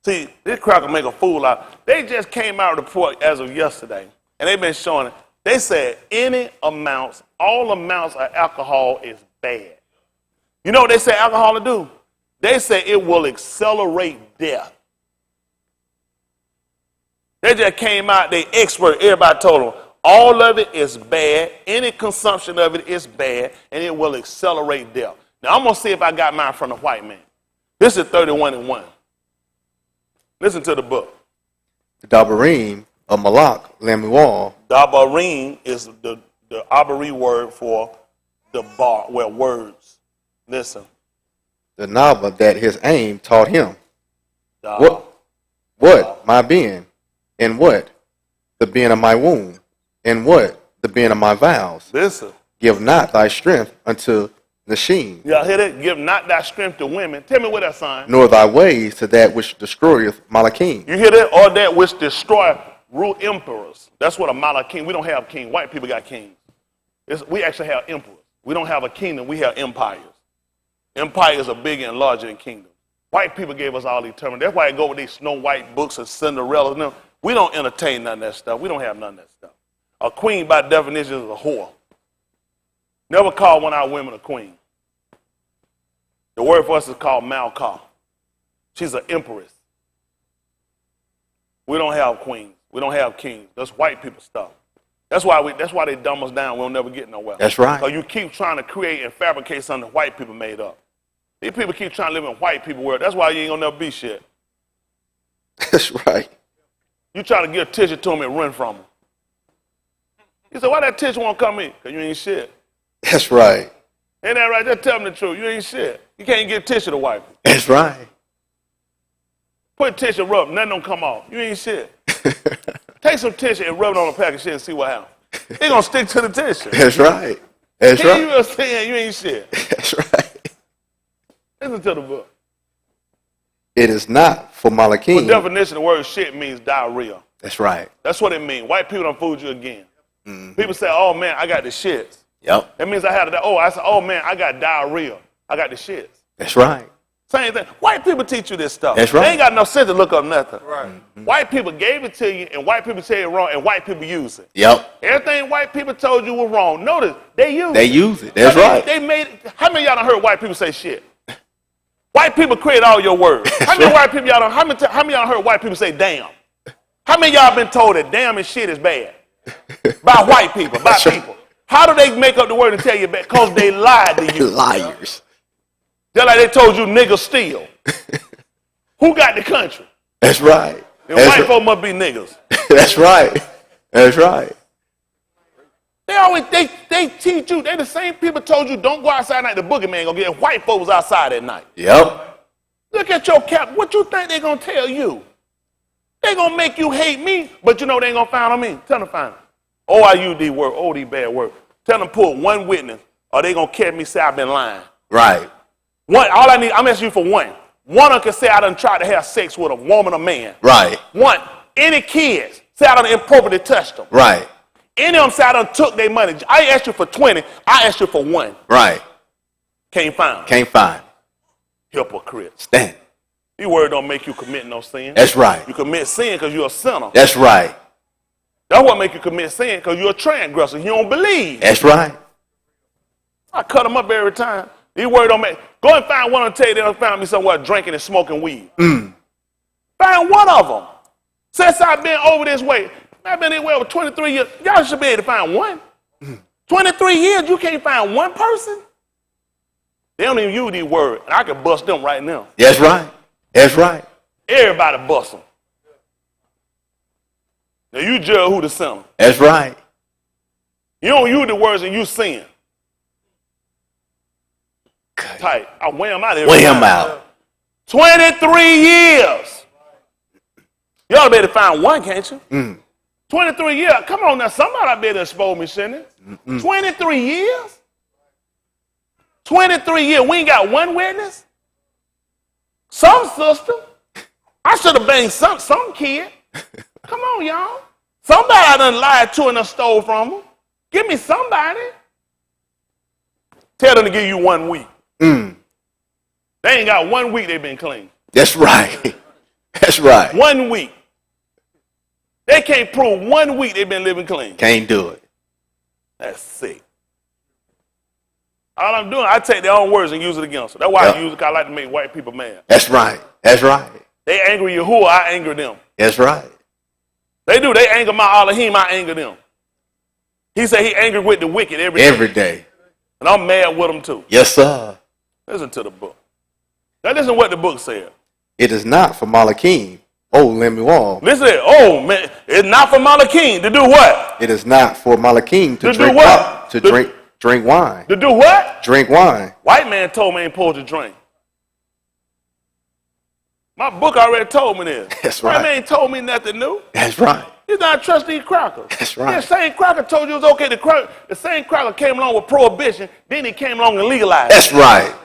See, this cracker make a fool out. They just came out with a report as of yesterday, and they've been showing it. They said any amounts, all amounts of alcohol is bad. You know what they say alcohol will do? They say it will accelerate death. They just came out, they expert, everybody told them, all of it is bad, any consumption of it is bad, and it will accelerate death. Now, I'm going to see if I got mine from the white man. This is 31:1. Listen to the book. The Dabarim of Malak Lemuel. Dabarim is the Abari word for the bar, well, words. Listen. The Naba that his aim taught him. Da. What? My being. And what? The being of my womb. And what? The being of my vows. Listen. Give not thy strength unto Nashim. Y'all hear that? Give not thy strength to women. Tell me what that sign. Nor thy ways to that which destroyeth Malakim. You hear that? Or that which destroy rule emperors. That's what a Malakim. We don't have king. White people got kings. We actually have emperors. We don't have a kingdom. We have empires. Empires are bigger and larger than kingdoms. White people gave us all eternity. That's why I go with these Snow White books and Cinderella. No, we don't entertain none of that stuff. We don't have none of that stuff. A queen, by definition, is a whore. Never call one of our women a queen. The word for us is called Malka. She's an empress. We don't have queens. We don't have kings. That's white people stuff. That's why they dumb us down. We'll never get nowhere. That's right. So you keep trying to create and fabricate something that white people made up. These people keep trying to live in white people world. That's why you ain't gonna never be shit. That's right. You try to give a tissue to them and run from them. He said, why that tissue won't come in? Because you ain't shit. That's right. Ain't that right? Just tell them the truth. You ain't shit. You can't give tissue to white people. That's right. Put tissue, rub, nothing don't come off. You ain't shit. Take some tissue and rub it on a pack of shit and see what happens. They gonna stick to the tissue. That's right. That's Can you right. understand? You ain't shit. That's right. Listen to the book. It is not for The Malachim. definition of the word shit means diarrhea. That's right. That's what it means. White people done fooled you again. People say, oh man, I got the shits. Yep. That means I had I said, oh man, I got diarrhea. I got the shits. That's right. Same thing. White people teach you this stuff. That's right. They ain't got enough sense to look up nothing. Right. White people gave it to you, and white people say it wrong, and white people use it. Yep. Everything white people told you was wrong. Notice, they use it. They use it. That's right. They made it. How many of y'all done heard white people say shit? White people create all your words. How many white people y'all done, how many of y'all heard white people say damn? How many of y'all been told that damn and shit is bad? By white people, by That's right. people. How do they make up the word and tell you bad? Because they lied to you. Liars. Just like they told you niggas steal. Who got the country? That's right. And That's white right. folk must be niggas. That's right. That's right. They always they teach you. They the same people told you don't go outside at night. The boogeyman gonna get white folks outside at night. Yep. Look at your cap. What you think they gonna tell you? They gonna make you hate me, but you know they ain't gonna find on me. Tell them to find. Oh, I use these words. Oh, these bad words. Tell them pull one witness, or they gonna catch me say I've been lying. Right. One. All I need. I'm asking you for one. One of them can say I done tried to have sex with a woman or man. Right. One. Any kids say I done improperly touched them. Right. Any of them say I done took their money. I asked you for 20. I asked you for one. Right. Can't find them. Can't find. Hypocrites. Stand. These words don't make you commit no sin. That's right. You commit sin because you're a sinner. That's right. That's what make you commit sin because you're a transgressor. You don't believe. That's right. I cut them up every time. These words don't make. Go and find one and tell you they done found me somewhere drinking and smoking weed. Find one of them. Since I've been over this way, I've been this way over 23 years. Y'all should be able to find one. 23 years, you can't find one person? They don't even use these words. And I can bust them right now. That's right. That's right. Everybody bust them. Now you judge who the sinner. That's right. You don't use the words and you sin. Tight. I weigh them out every Weigh time. him out. 23 years. You ought to be able to find one, can't you? 23 years. Come on now. Somebody ought to be able to expose me, shouldn't it? 23 years? 23 years. We ain't got one witness? Some sister. I should have banged some kid. Come on, y'all. Somebody I done lied to and done stole from them. Give me somebody. Tell them to give you 1 week. They ain't got 1 week they been clean. That's right. That's right. 1 week. They can't prove 1 week they been living clean. Can't do it. That's sick. All I'm doing, I take their own words and use it against them. That's why I use it, because I like to make white people mad. That's right. That's right. They angry Yahuah, I anger them. That's right. They do. They anger my Elohim, I anger them. He said he angry with the wicked every day. Every day. And I'm mad with them too. Yes, sir. Listen to the book. Now listen to what the book said. It is not for Malachim. Oh, Lemuel. Listen to it. Oh, man. It's not for Malachim to do what? It is not for Malachim to To do drink what? To drink wine. To do what? Drink wine. White man told me I ain't supposed to drink. My book already told me this. That's White right. man ain't told me nothing new. That's right. You not trust these crackers. That's right. The same cracker told you it was okay. The same cracker came along with prohibition. Then he came along and legalized it. That's right.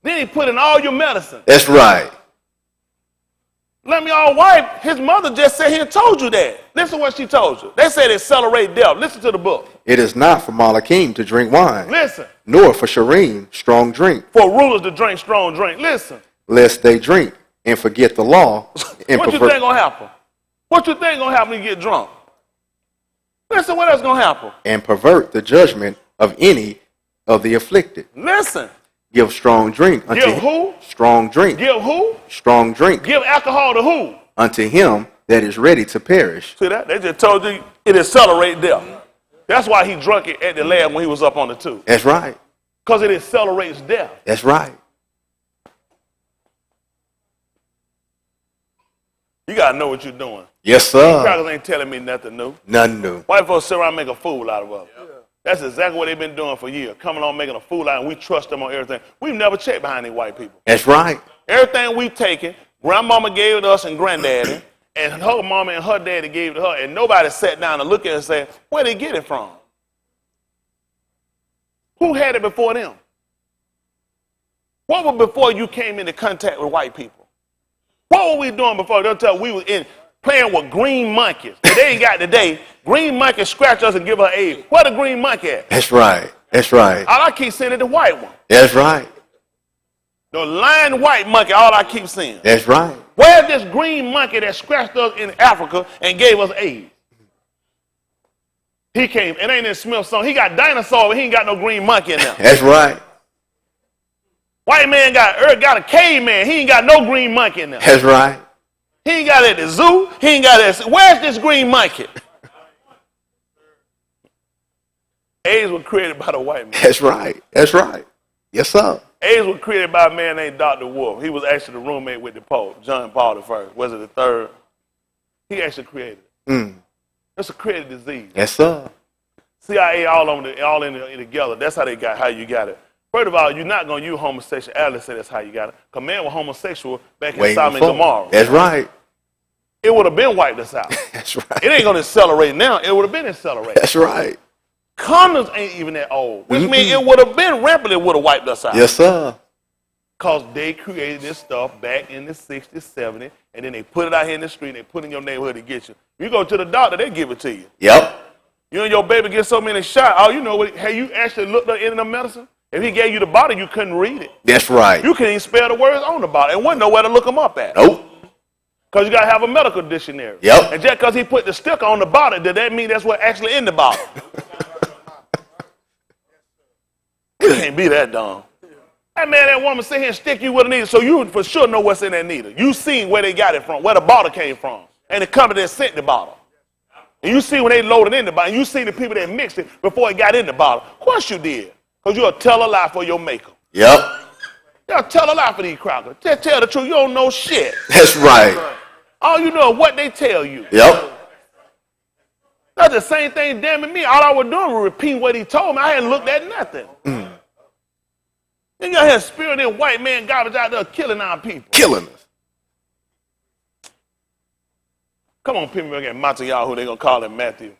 Then he put in all your medicine. That's right. Let me all wife. His mother just said he told you that. Listen to what she told you. They said accelerate death. Listen to the book. It is not for Malachim to drink wine, Listen. nor for Sharim strong drink, For rulers to drink strong drink. Listen. lest they drink and forget the law and What you think gonna happen? What you think gonna happen when you get drunk? Listen, what else gonna happen? and pervert the judgment of any of the afflicted. Listen. Give strong drink unto Give who? Strong drink. Give who? Strong drink Give alcohol to who? unto him that is ready to perish. See that? They just told you it accelerates death. That's why he drunk it at the lab when he was up on the tube. That's right. Because it accelerates death. That's right. You got to know what you're doing. Yes, These sir. crackers ain't telling me nothing new. Nothing new. White folks sit around and make a fool out of us. That's exactly what they've been doing for years. Coming on making a fool out, and we trust them on everything. We've never checked behind these white people. That's right. Everything we've taken, grandmama gave it to us and granddaddy, and her mama and her daddy gave it to her, and nobody sat down and looked at it and said, where'd they get it from? Who had it before them? What was before you came into contact with white people? What were we doing before? They'll tell we was in playing with green monkeys. But they ain't got today. Green monkeys scratch us and give us AIDS. Where the green monkey at? That's right. That's right. All I keep seeing is the white one. That's right. The lying white monkey, all I keep seeing. That's right. Where's this green monkey that scratched us in Africa and gave us AIDS? He came, it ain't in Smith's song. He got dinosaur, but he ain't got no green monkey in there. That's right. White man got a caveman. He ain't got no green monkey in there. That's right. He ain't got it at the zoo. He ain't got it. Where's this green monkey? AIDS was created by the white man. That's right. That's right. Yes, sir. AIDS was created by a man named Dr. Wolf. He was actually the roommate with the Pope, John Paul I. Was it the third? He actually created it. It's a created disease. Yes, sir. CIA all in together. That's how you got it. First of all, you're not going to use homosexuality to say that's how you got it. Because man was homosexual back in Sodom and Gomorrah. That's right. It would have been wiped us out. That's right. It ain't going to accelerate now. It would have been accelerated. That's right. Condoms ain't even that old. Which means it would have been rampant. It would have wiped us out. Yes, sir. Because they created this stuff back in the 60s, 70s, and then they put it out here in the street, and they put it in your neighborhood to get you. You go to the doctor, they give it to you. Yep. You and your baby get so many shots. Oh, you know what? Have you actually looked up into the medicine? If he gave you the bottle, you couldn't read it. That's right. You couldn't even spell the words on the bottle and wouldn't know where to look them up at. Nope. Because you got to have a medical dictionary. Yep. And just because he put the sticker on the bottle, does that mean that's what's actually in the bottle? You can't be that dumb. That man, that woman sit here and stick you with a needle so you for sure know what's in that needle. You seen where they got it from, where the bottle came from, and the company that sent the bottle. And you see when they loaded in the bottle, and you see the people that mixed it before it got in the bottle. Of course you did, because you'll tell a lie for your maker. Yep. You'll tell a lie for these crackers. Just tell the truth. You don't know shit. That's right. All you know is what they tell you. Yep. That's the same thing damning me. All I was doing was repeating what he told me. I hadn't looked at nothing. Then you got here spewing in white man garbage out there killing our people. Killing us. Come on, people again. Yahuah, they're going to call him Matthew.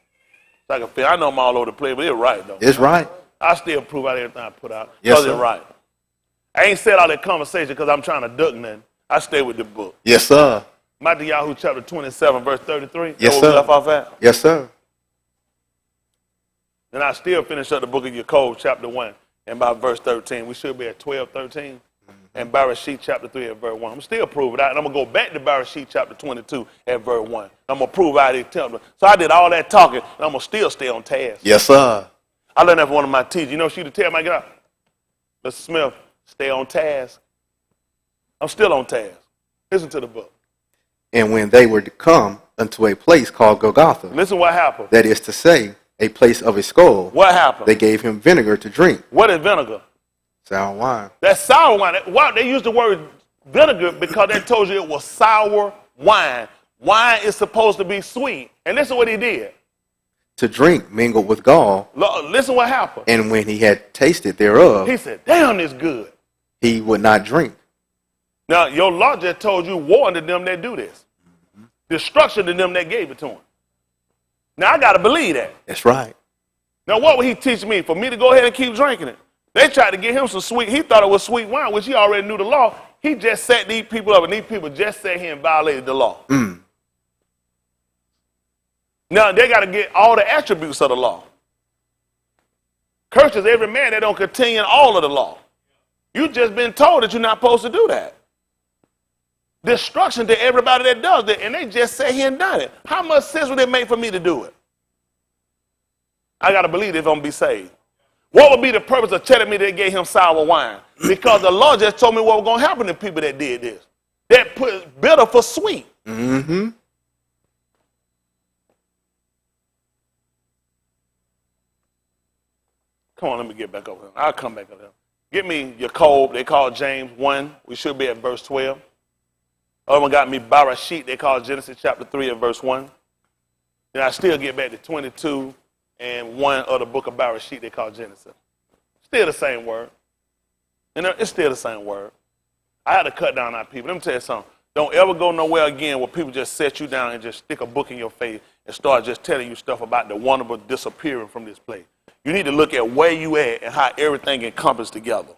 So I can feel. I know I'm all over the place, but it's right, though. It's right. I still prove out everything I put out. Yes, Because sir. it's right. I ain't said all that conversation because I'm trying to duck nothing. I stay with the book. Yes, sir. Yahuah chapter 27, verse 33. Yes, That's sir. where we left off at. Yes, sir. Then I still finish up the book of Yahuah chapter 1 and by verse 13. We should be at 12, 13. And Bereshit chapter 3 at verse 1. I'm still proving that. And I'm going to go back to Bereshit chapter 22 at verse 1. I'm going to prove out his temple. So I did all that talking, and I'm going to still stay on task. Yes, sir. I learned that from one of my teachers. You know, she used to tell me, I get out. Mr. Smith, stay on task. I'm still on task. Listen to the book. And when they were to come unto a place called Golgotha, Listen what happened. that is to say, a place of a skull, What happened? they gave him vinegar to drink, What is vinegar? sour wine. That's sour wine. Why they used the word vinegar? Because they told you it was sour wine. Wine is supposed to be sweet. And listen what he did. To drink mingled with gall, Listen what happened. and when he had tasted thereof, He said, damn, this good. he would not drink. Now, your law just told you, warn to them that do this. Destruction to them that gave it to him. Now, I got to believe that. That's right. Now, what would he teach me? For me to go ahead and keep drinking it? They tried to get him some sweet. He thought it was sweet wine, which he already knew the law. He just set these people up, and these people just sat here and violated the law. Now, they got to get all the attributes of the law. Curses every man that don't continue in all of the law. You just been told that you're not supposed to do that. Destruction to everybody that does it, and they just sat here and done it. How much sense would it make for me to do it? I got to believe if I'm going to be saved. What would be the purpose of telling me they gave him sour wine? Because the Lord just told me what was going to happen to people that did this. That put bitter for sweet. Mm-hmm. Come on, let me get back over here. I'll come back over here. Get me your code. They call James 1. We should be at verse 12. Other one got me Barashit. They call Genesis chapter 3 and verse 1. Then I still get back to 22 and 1 of the book of Barashit they call Genesis. Still the same word. And it's still the same word. I had to cut down our people. Let me tell you something. Don't ever go nowhere again where people just set you down and just stick a book in your face and start just telling you stuff about the wonderful disappearing from this place. You need to look at where you at and how everything encompassed together.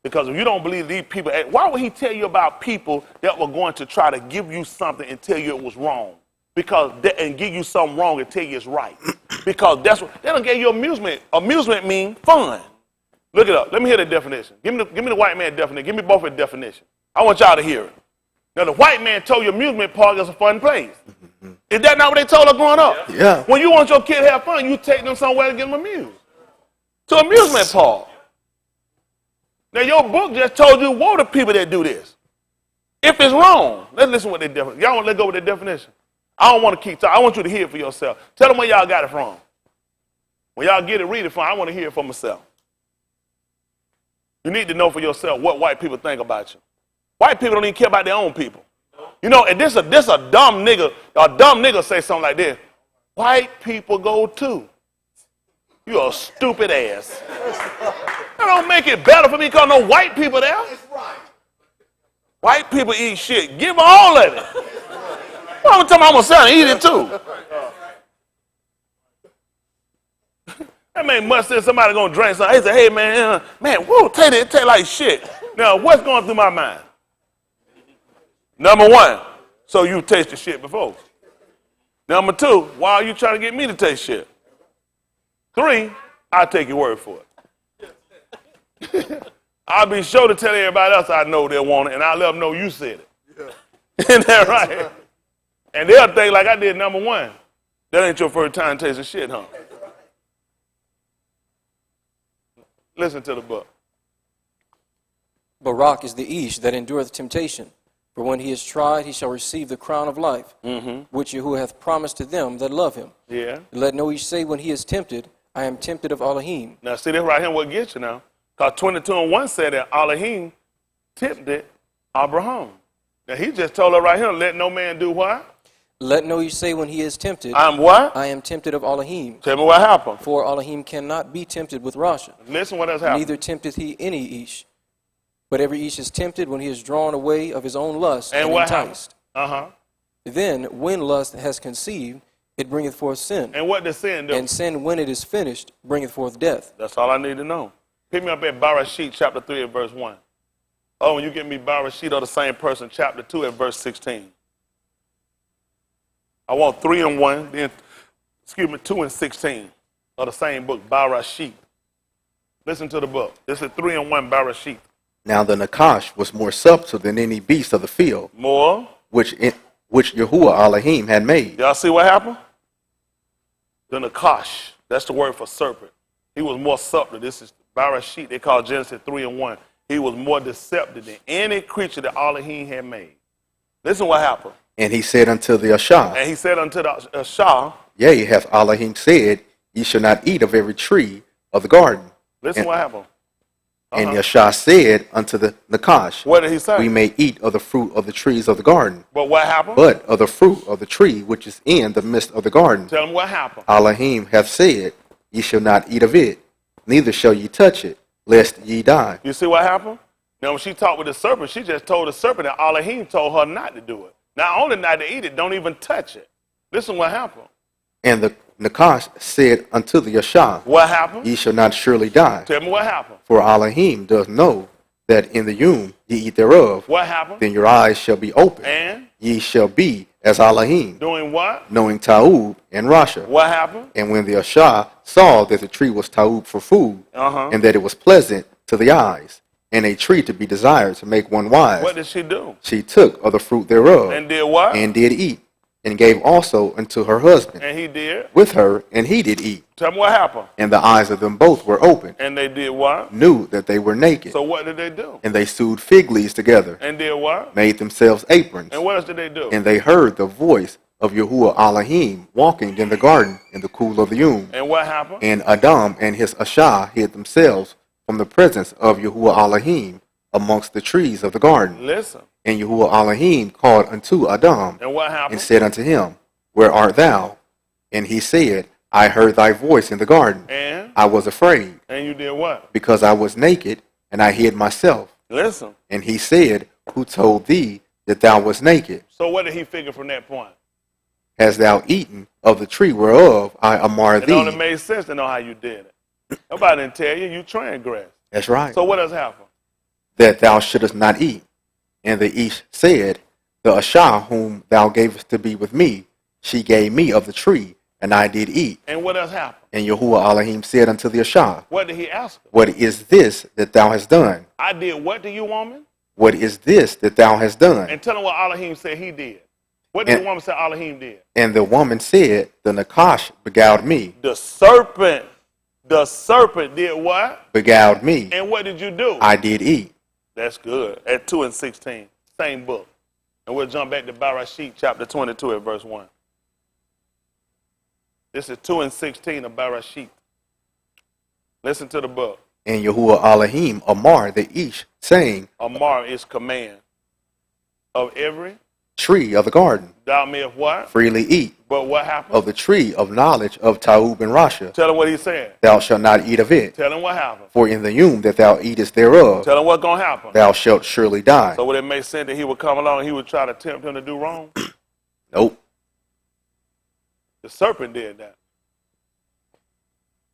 Because if you don't believe these people, why would he tell you about people that were going to try to give you something and tell you it was wrong? And give you something wrong and tell you it's right. Because that's what they don't give you amusement. Amusement means fun. Look it up. Let me hear the definition. Give me the white man definition. Give me both of the definition. I want y'all to hear it. Now the white man told you amusement park is a fun place. Is that not what they told us growing up? Yeah. When you want your kid to have fun, you take them somewhere to get them amused. To amusement park. Now your book just told you what are the people that do this. If it's wrong, let's listen what they definition. Y'all want to let go with the definition? I don't want to keep talking. I want you to hear it for yourself. Tell them where y'all got it from. When y'all get it, read it from. I want to hear it for myself. You need to know for yourself what white people think about you. White people don't even care about their own people. You know, and this a dumb nigga. A dumb nigga say something like this. White people go too. You a stupid ass. That don't make it better for me because no white people there. White people eat shit. Give them all of it. I'm telling my son eat it too. That man must say somebody gonna drink something. He said, hey man, whoa, it taste like shit. Now what's going through my mind? Number one, so you tasted shit before. Number two, why are you trying to get me to taste shit? Three, I'll take your word for it. I'll be sure to tell everybody else I know they want it, and I'll let them know you said it. Yeah. Isn't that right? And they'll think like I did number one. That ain't your first time tasting shit, huh? Listen to the book. Barak is the Ish that endureth temptation. For when he is tried, he shall receive the crown of life, which Yahuah hath promised to them that love him. Yeah. Let no Ish say when he is tempted, I am tempted of Elohim. Now see this right here what gets you now. Because 22 and 1 said that Elohim tempted Abraham. Now he just told her right here, let no man do what? Let no Ish say when he is tempted, I'm what? I am tempted of Elohim. Tell me what happened. For Elohim cannot be tempted with Rasha. Listen what has happened. Neither tempteth he any Ish. But every Ish is tempted when he is drawn away of his own lust and enticed. Then, when lust has conceived, it bringeth forth sin. And what does sin do? And sin, when it is finished, bringeth forth death. That's all I need to know. Pick me up at Barashit, chapter 3 and verse 1. Oh, when you get me Barashit or the same person, chapter 2 and verse 16. I want 3 and 1, then, 2 and 16 of the same book, Barashit. Listen to the book. This is 3 and 1 Barashit. Now the Nakash was more subtle than any beast of the field, More? which Yahuah Elohim had made. Y'all see what happened? The Nakash, that's the word for serpent. He was more subtle. This is Barashit, they call Genesis 3 and 1. He was more deceptive than any creature that Elohim had made. Listen what happened. And he said unto the Ashah, And he said unto the Ashah, yea, hath Elohim said, ye shall not eat of every tree of the garden. listen what happened. And Yashah said unto the Nakash, What did he say? we may eat of the fruit of the trees of the garden, But what happened? but of the fruit of the tree which is in the midst of the garden, Tell him what happened. Elohim hath said, ye shall not eat of it, neither shall ye touch it, lest ye die. You see what happened? Now, when she talked with the serpent, she just told the serpent that Elohim told her not to do it. Not only not to eat it, don't even touch it. Listen what happened. And the Nakash said unto the Yashah, What happened? ye shall not surely die. Tell me what happened. For Elohim does know that in the womb ye eat thereof, What happened? then your eyes shall be open. And Ye shall be as Elohim, doing what? knowing Taub and Rasha. What happened? And when the Ashah saw that the tree was Taub for food, and that it was pleasant to the eyes, and a tree to be desired to make one wise, What did she do? she took of the fruit thereof, And did what? and did eat. and gave also unto her husband And he did. with her, and he did eat. Tell me what happened. And the eyes of them both were opened, And they did what? knew that they were naked. So what did they do? And they sewed fig leaves together, And did what? made themselves aprons. And what else did they do? And they heard the voice of Yahuah Elohim walking in the garden in the cool of the Yom. And what happened? And Adam and his Ashah hid themselves from the presence of Yahuah Elohim amongst the trees of the garden. Listen. And Yahuah Elohim called unto Adam, And what and happened? said unto him, Where art thou? And he said, I heard thy voice in the garden. And? I was afraid, And you did what? because I was naked, and I hid myself. Listen. And he said, Who told thee that thou wast naked? So what did he figure from that point? Hast thou eaten of the tree whereof I amar It only thee? made sense to know how you did it. Nobody didn't tell you. You transgressed. That's right. So what else happened? That thou shouldest not eat. And the Ish said, The Ashah whom thou gavest to be with me, she gave me of the tree, and I did eat. And what else happened? And Yahuah Elohim said unto the Ashah, What did he ask her? What is this that thou hast done? I did what to you, woman? What is this that thou hast done? And tell him what Elohim said he did. What did And- the woman say Elohim did? And the woman said, The Nakash beguiled me, The serpent did what? beguiled me. And what did you do? I did eat. That's good. At 2 and 16, same book. And we'll jump back to Barashit, chapter 22 at verse 1. This is 2 and 16 of Barashit. Listen to the book. And Yahuah Elohim amar the Ish, saying, Amar is command. Of every, Tree of the garden, thou mayest what? freely eat. But what happened? Of the tree of knowledge of Taub and Rasha, Tell him what he said. thou shalt not eat of it. Tell him what happened. For in the Yom that thou eatest thereof, Tell him what's going to happen. thou shalt surely die. So would it make sense that he would come along and he would try to tempt him to do wrong? Nope. The serpent did that.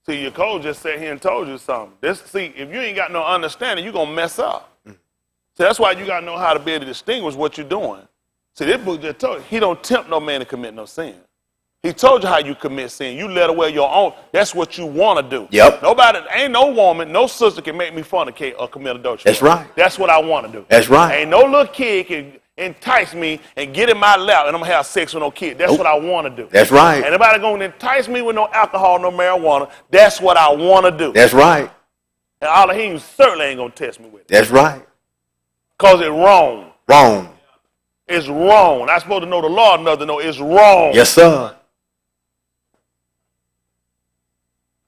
See, your code just sat here and told you something. See, if you ain't got no understanding, you're going to mess up. So that's why you got to know how to be able to distinguish what you're doing. See, this book just told you, he don't tempt no man to commit no sin. He told you how you commit sin. You led away your own. That's what you want to do. Yep. Nobody, ain't no woman, no sister can make me fornicate or commit adultery. That's right. That's what I want to do. That's right. Ain't no little kid can entice me and get in my lap and I'm going to have sex with no kid. That's Nope. what I want to do. That's right. Ain't nobody going to entice me with no alcohol, no marijuana. That's what I want to do. That's right. And Elohim certainly ain't going to test me with it. That's right. Because it's wrong. Wrong. It's wrong. I'm supposed to know the law enough to know it's wrong. Yes, sir.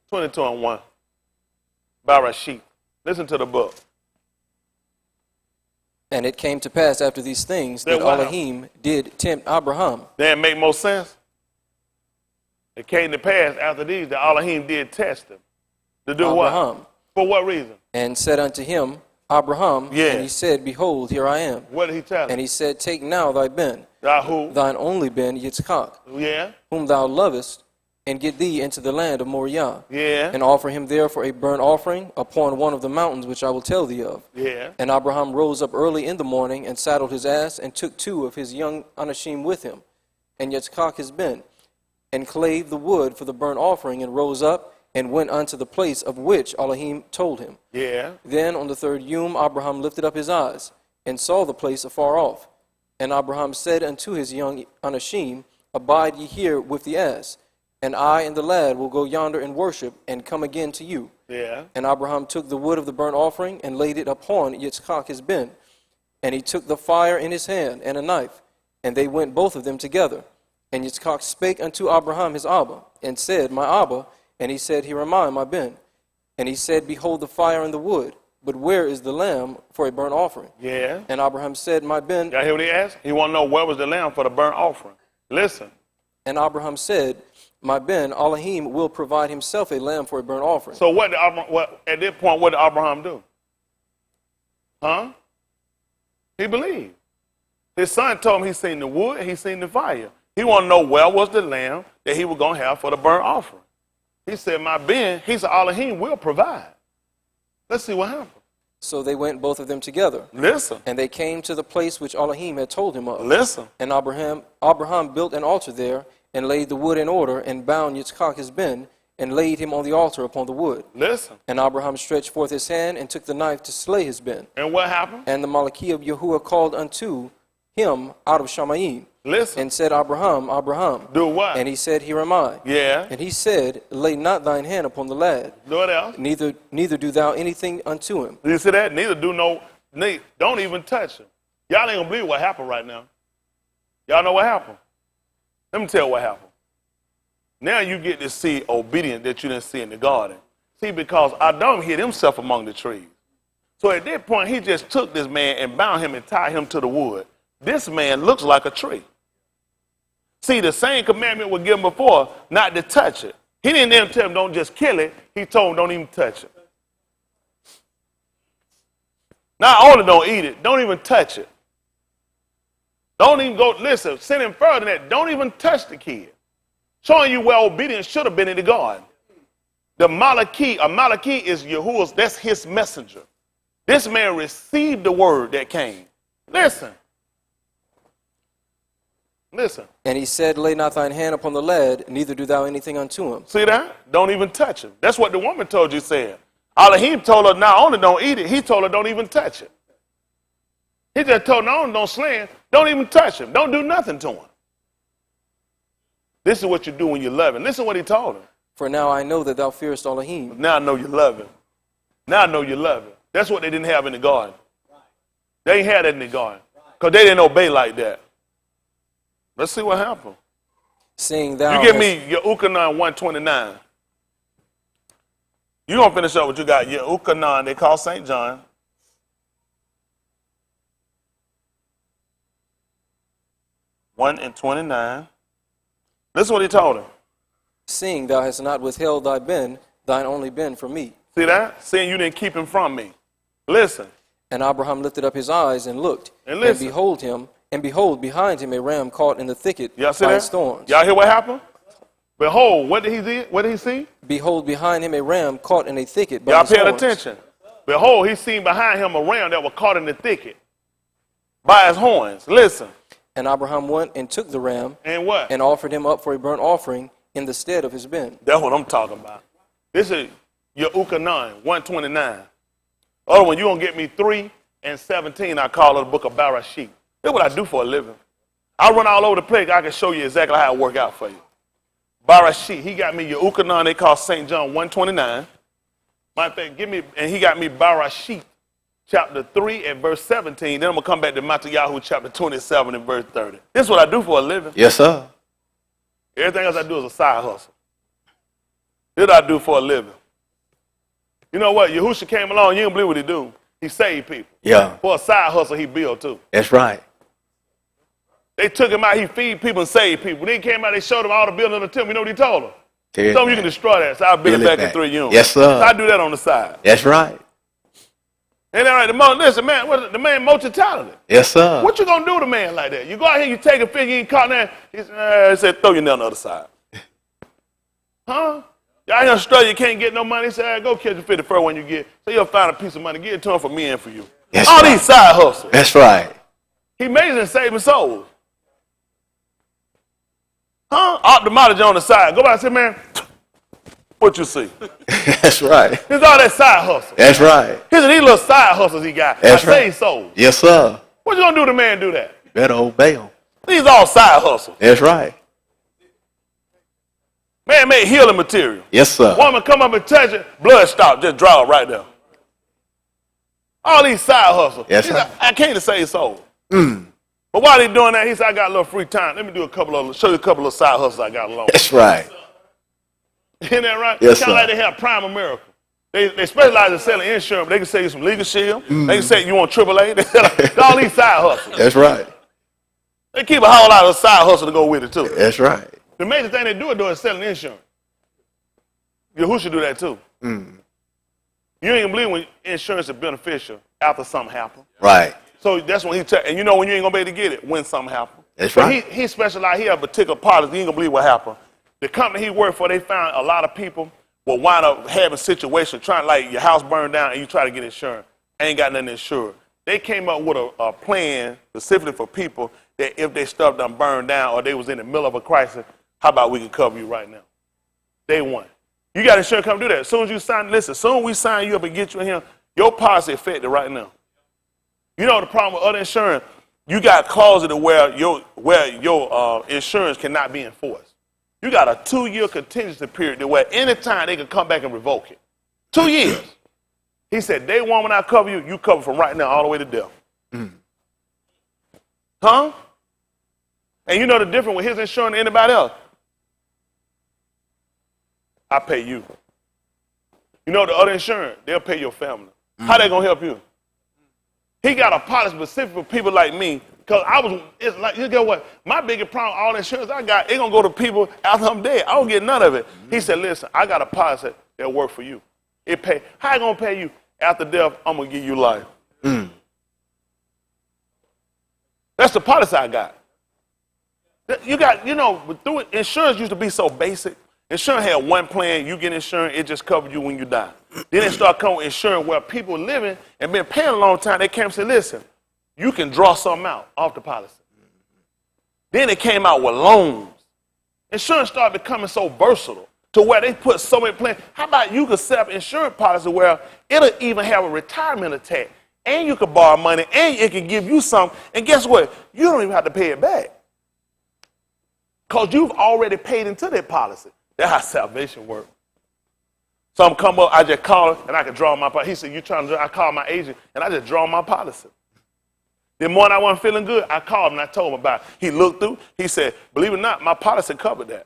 22 and 1. Barashit. Listen to the book. And it came to pass after these things Then that what Elohim did tempt Abraham. That make more sense? It came to pass after these that Elohim did test him. To do what? Abraham. For what reason? And said unto him, Abraham, Yeah. and he said, Behold, here I am. What did he tell And him? he said, Take now thy ben, Who? thine only ben, Yitzchak, Yeah? whom thou lovest, and get thee into the land of Moriah, Yeah? and offer him there for a burnt offering upon one of the mountains which I will tell thee of. Yeah? And Abraham rose up early in the morning, and saddled his ass, and took 2 of his young Anashim with him, and Yitzchak his ben, and clave the wood for the burnt offering, and rose up, and went unto the place of which Elohim told him. Yeah? Then on the 3rd Yom Abraham lifted up his eyes, and saw the place afar off. And Abraham said unto his young Anashim, Abide ye here with the ass, and I and the lad will go yonder and worship, and come again to you. Yeah? And Abraham took the wood of the burnt offering, and laid it upon Yitzchak his ben. And he took the fire in his hand, and a knife, and they went both of them together. And Yitzchak spake unto Abraham his Abba, and said, My Abba. And he said, Here am I, my ben. And he said, Behold the fire and the wood, but where is the lamb for a burnt offering? Yeah? And Abraham said, My ben. Y'all hear what he asked? He want to know where was the lamb for the burnt offering. Listen. And Abraham said, My ben, Elohim will provide himself a lamb for a burnt offering. So what did at this point, what did Abraham do? Huh? He believed. His son told him he seen the wood and he seen the fire. He want to know where was the lamb that he was going to have for the burnt offering. He said, my ben, he said, Elohim will provide. Let's see what happened. So they went both of them together. Listen. And they came to the place which Elohim had told him of. Listen. And Abraham built an altar there, and laid the wood in order, and bound Yitzchak his ben, and laid him on the altar upon the wood. Listen. And Abraham stretched forth his hand, and took the knife to slay his ben. And what happened? And the Malachie of Yahuah called unto him out of Shamayim, Listen. and said, Abraham, Abraham. Do what? And he said, Here am I. Yeah. And he said, Lay not thine hand upon the lad, Do what else? neither do thou anything unto him. You see that? Don't even touch him. Y'all ain't gonna believe what happened right now. Y'all know what happened? Let me tell you what happened. Now you get to see obedience that you didn't see in the garden. See, because Adam hid himself among the trees. So at that point, he just took this man and bound him and tied him to the wood. This man looks like a tree. See, the same commandment was given before, not to touch it. He didn't even tell him don't just kill it. He told him don't even touch it. Not only don't eat it, don't even touch it. Don't even go, listen, send him further than that. Don't even touch the kid. Showing you where obedience should have been in the garden. A Malaki is Yahuah's, that's his messenger. This man received the word that came. Listen. And he said, Lay not thine hand upon the lad, neither do thou anything unto him. See that? Don't even touch him. That's what the woman told you said. Elohim told her not only don't eat it, he told her don't even touch it. He just told her not only don't slay him, don't even touch him. Don't do nothing to him. This is what you do when you love him. Listen to what he told her. For now I know that thou fearest Elohim. Now I know you love him. Now I know you love him. That's what they didn't have in the garden. They ain't had that in the garden. Because they didn't obey like that. Let's see what happened. Seeing thou You give me Yahuah 129. You're going to finish up what you got. Yahuah, they call St. John. 1:29. Listen what he told him. Seeing thou hast not withheld thine only Ben from me. See that? Seeing you didn't keep him from me. Listen. And Abraham lifted up his eyes and looked, And listen. behold, behind him a ram caught in the thicket Y'all see by that? its thorns. Y'all hear what happened? Behold, what did he see? What did he see? Behold, behind him a ram caught in a thicket by Y'all his paying horns. attention. Behold, he seen behind him a ram that was caught in the thicket by his horns. Listen. And Abraham went and took the ram And what? and offered him up for a burnt offering in the stead of his Ben. That's what I'm talking about. This is Yahuah 129. Other one, you're going to get me 3 and 17. I call it the book of Barashit. That's what I do for a living. I run all over the place. I can show you exactly how it work out for you. Barashit, he got me Yahuah, they call St. John 129. My thing, and he got me Barashit, chapter 3 and verse 17. Then I'm going to come back to Yahuah chapter 27 and verse 30. This is what I do for a living. Yes, sir. Everything else I do is a side hustle. This is what I do for a living. You know what? Yahushua came along, you don't believe what he do. He saved people. Yeah. For a side hustle, he built too. That's right. They took him out, he feed people and saved people. Then he came out, they showed him all the building of the temple. You know what he told them? Tear it Told him you back. can destroy that, so I'll build it Build it back in back. 3 units. Yes, sir. So I do that on the side. That's right. Ain't that right? Listen, man, the man multi-talented. Yes, sir. What you gonna do to a man like that? You go out here, you take a fish, you ain't caught that. He said, throw your net on the other side. Huh? Y'all here in Australia, you can't get no money. He said, go catch a fish the first one you get. So you'll find a piece of money. Give it to him for me and for you. That's All right. these side hustles. That's right. He amazing saving souls. Huh? Ophthalmology on the side. Go by and say, man, what you see? That's right. Here's all that side hustle. That's right. Here's these little side hustles he got. That's I right. save souls. Yes, sir. What you gonna do to man do that? Better obey him. These all side hustles. That's right. Man made healing material. Yes, sir. Woman come up and touch it, blood stop, just draw it right there. All these side hustles. Yes, He sir. said, I came to save souls. But while he doing that, he said, I got a little free time. Let me show you a couple of side hustles I got along. That's right. Isn't that right? Yes, Kind of sir. like they have Prime America. They specialize in selling insurance. They can sell you some legal shield. They can say you want AAA. They sell all these side hustles. That's right. They keep a whole lot of side hustle to go with it too. That's right. The major thing they do is selling insurance. Yahuah should do that too. You ain't gonna believe when insurance is beneficial after something happens. Right. So that's when and you know when you ain't gonna be able to get it when something happens. That's But right. He specialized. He had a particular policy. You ain't gonna believe what happened. The company he worked for, they found a lot of people will wind up having situations trying, like your house burned down and you try to get insurance. Ain't got nothing insured. They came up with a plan specifically for people that if their stuff done burned down or they was in the middle of a crisis, how about we can cover you right now? Day one. You got insurance, come do that. As soon as you sign, listen, as soon as we sign you up and get you in here, your policy affected right now. You know the problem with other insurance, you got clauses to where your insurance cannot be enforced. You got a 2-year contingency period to where anytime they can come back and revoke it. 2 years. He said, day one when I cover you, you cover from right now all the way to death. Huh? And you know the difference with his insurance than anybody else? I pay you. You know the other insurance, they'll pay your family. How they gonna help you? He got a policy specific for people like me, because it's like, you know what? My biggest problem, all the insurance I got, it gonna go to people after I'm dead. I don't get none of it. He said, listen, I got a policy that'll work for you. It pay. How I gonna pay you? After death, I'm gonna give you life. That's the policy I got. You got, through it, insurance used to be so basic. Insurance had one plan, you get insurance, it just covered you when you die. Then it started coming with insurance where people living and been paying a long time, they came and said, listen, you can draw something out off the policy. Then it came out with loans. Insurance started becoming so versatile to where they put so many plans. How about you could set up insurance policy where it'll even have a retirement attack, and you could borrow money, and it can give you something, and guess what? You don't even have to pay it back. Because you've already paid into that policy. That's how salvation works. Some come up, I just call him, and I can draw my policy. He said, you trying to draw? I call my agent, and I just draw my policy. The morning I wasn't feeling good, I called him, and I told him about it. He looked through. He said, believe it or not, my policy covered that.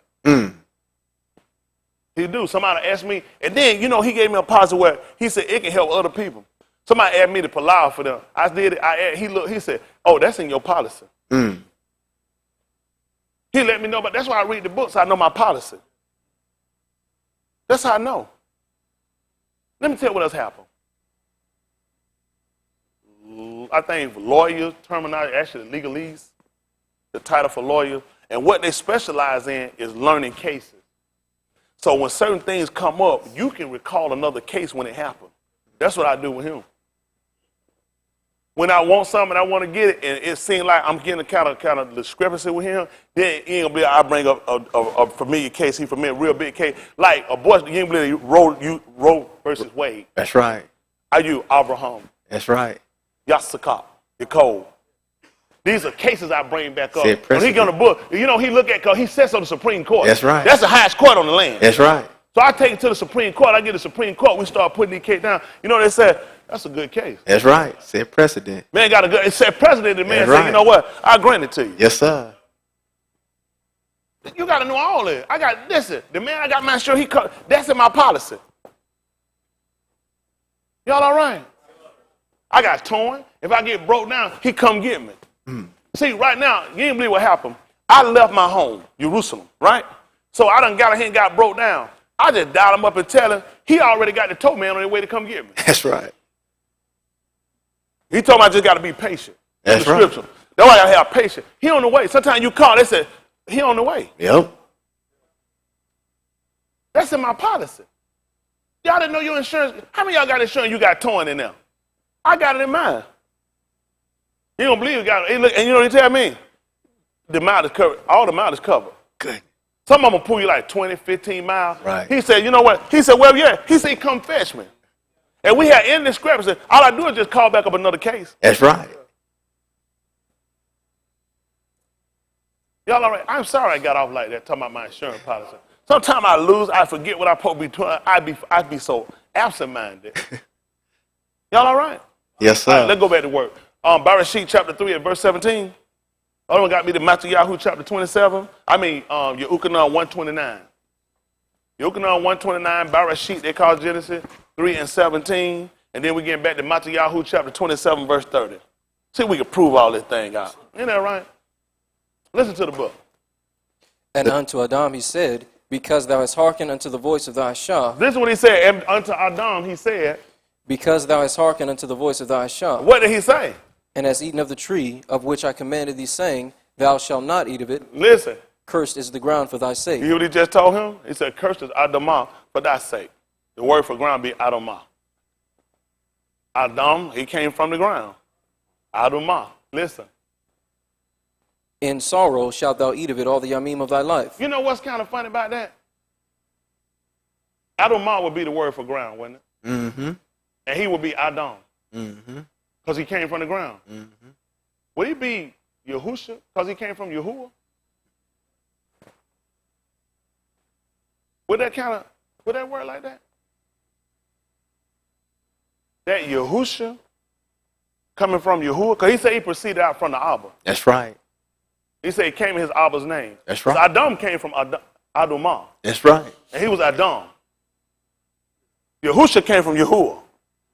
He do. Somebody asked me, and then, he gave me a policy where he said it can help other people. Somebody asked me to allow for them. I did it. He looked. He said, oh, that's in your policy. He let me know, but that's why I read the books. I know my policy. That's how I know. Let me tell you what else happened. I think lawyers, terminology, actually legalese, the title for lawyers, and what they specialize in is learning cases. So when certain things come up, you can recall another case when it happened. That's what I do with him. When I want something and I want to get it, and it seems like I'm getting a kind of discrepancy with him, then I bring up a familiar case. He familiar, real big case, like a boy. You ain't believe Roe versus Wade. That's right. I use Abraham. That's right. Yassakah, Nicole. These are cases I bring back up. When he got a book, he look at, because he sits on the Supreme Court. That's right. That's the highest court on the land. That's right. So I take it to the Supreme Court. I get the Supreme Court. We start putting these cases down. They said, that's a good case. That's right. Set precedent. Man got a good, it said precedent. The man That's said, right. you know what? I grant it to you. Yes, sir. You got to know all this. Listen, the man I got my insurance, that's in my policy. Y'all all right? I got torn. If I get broke down, he come get me. See, right now, you ain't believe what happened. I left my home, Jerusalem, right? So I done got here and got broke down. I just dialed him up and tell him he already got the tow man on his way to come get me. That's right. He told me I just got to be patient. That's right. That's why I got to have patience. He on the way. Sometimes you call, they say, he on the way. Yep. That's in my policy. Y'all didn't know your insurance. How many of y'all got insurance you got torn in there? I got it in mine. You don't believe it got it. And you know what he tell me? The amount is covered. All the amount is covered. Good. Some of them will pull you like 20, 15 miles. Right. He said, you know what? He said, where you at? He said, come fetch me. And we had indiscrepancy. All I do is just call back up another case. That's right. Y'all all right? I'm sorry I got off like that talking about my insurance policy. Sometimes I lose. I forget what I'm supposed to be doing. I'd be so absent-minded. Y'all all right? Yes, sir. All right, let's go back to work. Bereshit chapter 3 at verse 17. Other one got me to Yahuah chapter 27. Yahuah 129. Yahuah 129, Bereshit, they call Genesis 3 and 17. And then we get back to Yahuah chapter 27, verse 30. See if we can prove all this thing out. Ain't that right? Listen to the book. And unto Adam he said, because thou hast hearkened unto the voice of thy Shah. This is what he said. And unto Adam he said. Because thou hast hearkened unto the voice of thy Shah. What did he say? And hast eaten of the tree of which I commanded thee, saying, thou shalt not eat of it. Listen. Cursed is the ground for thy sake. You hear what he just told him? He said, cursed is Adamah for thy sake. The word for ground be Adamah. Adam, he came from the ground. Adamah. Listen. In sorrow shalt thou eat of it all the yamim of thy life. You know what's kind of funny about that? Adamah would be the word for ground, wouldn't it? Mm-hmm. And he would be Adam. Mm-hmm. Because he came from the ground. Mm-hmm. Would he be Yahusha because he came from Yahuah? Would that work like that? That Yahusha coming from Yahuah? Because he said he proceeded out from the Abba. That's right. He said he came in his Abba's name. That's right. Adam came from Adumah. That's right. And he was Adam. Yahusha came from Yahuah.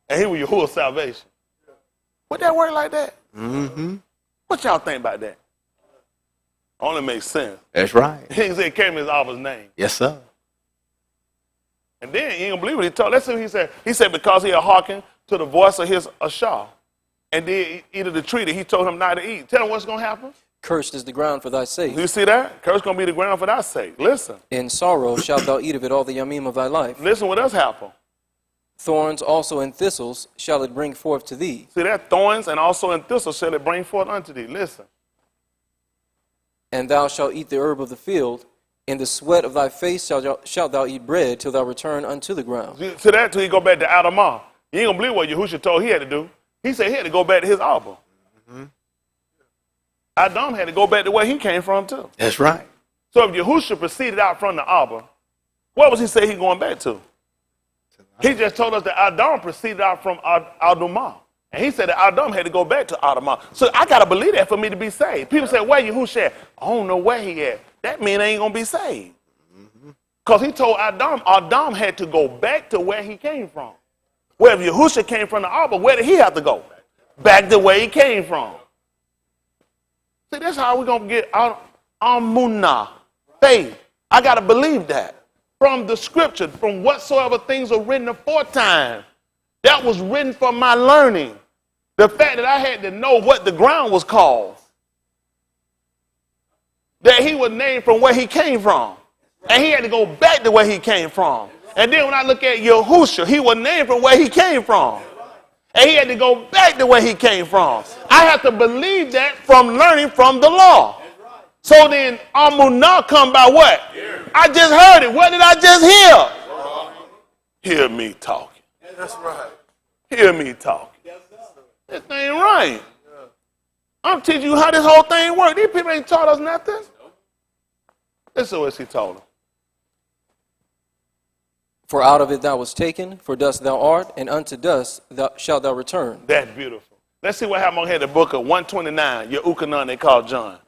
And he was Yahuah's salvation. Would that work like that? Mm-hmm. What y'all think about that? Only makes sense. That's right. He said he came in his Abba's name. Yes, sir. And then you ain't gonna believe what he told. Let's see what he said. He said because he had hearkened to the voice of his Ashah and did eat of the tree that he told him not to eat. Tell him what's gonna happen. Cursed is the ground for thy sake. You see that? Cursed gonna be the ground for thy sake. Listen. In sorrow shalt thou eat of it all the yamim of thy life. Listen what else happened. Thorns also and thistles shall it bring forth to thee. See that? Thorns and also in thistles shall it bring forth unto thee. Listen. And thou shalt eat the herb of the field. In the sweat of thy face shalt thou eat bread till thou return unto the ground. See that? Till he go back to Adamah. You ain't gonna believe what Yahusha told he had to do. He said he had to go back to his Abba. Mm-hmm. Adam had to go back to where he came from too. That's right. So if Yahusha proceeded out from the Abba, what was he say he going back to? He just told us that Adam proceeded out from Adumah. And he said that Adam had to go back to Adumah. So I got to believe that for me to be saved. People say, where Yahusha at? I don't know where he at. That means I ain't going to be saved. Because he told Adam had to go back to where he came from. Where if Yahusha came from the Abba, where did he have to go? Back to where he came from. See, that's how we're going to get our amunah, faith. I got to believe that. From the scripture, from whatsoever things are written aforetime. That was written for my learning. The fact that I had to know what the ground was called. That he was named from where he came from. And he had to go back to where he came from. And then when I look at Yahusha, he was named from where he came from. And he had to go back to where he came from. I have to believe that from learning from the law. So then Amunah come by what? I just heard it. What did I just hear? Hear me talking. That's right. Hear me talking. This ain't right. I'm teaching you how this whole thing works. These people ain't taught us nothing. Listen to what he told them. For out of it thou was taken, for dust thou art, and unto dust shalt thou return. That's beautiful. Let's see what happened on here, the book of 129, Yahuah they call John.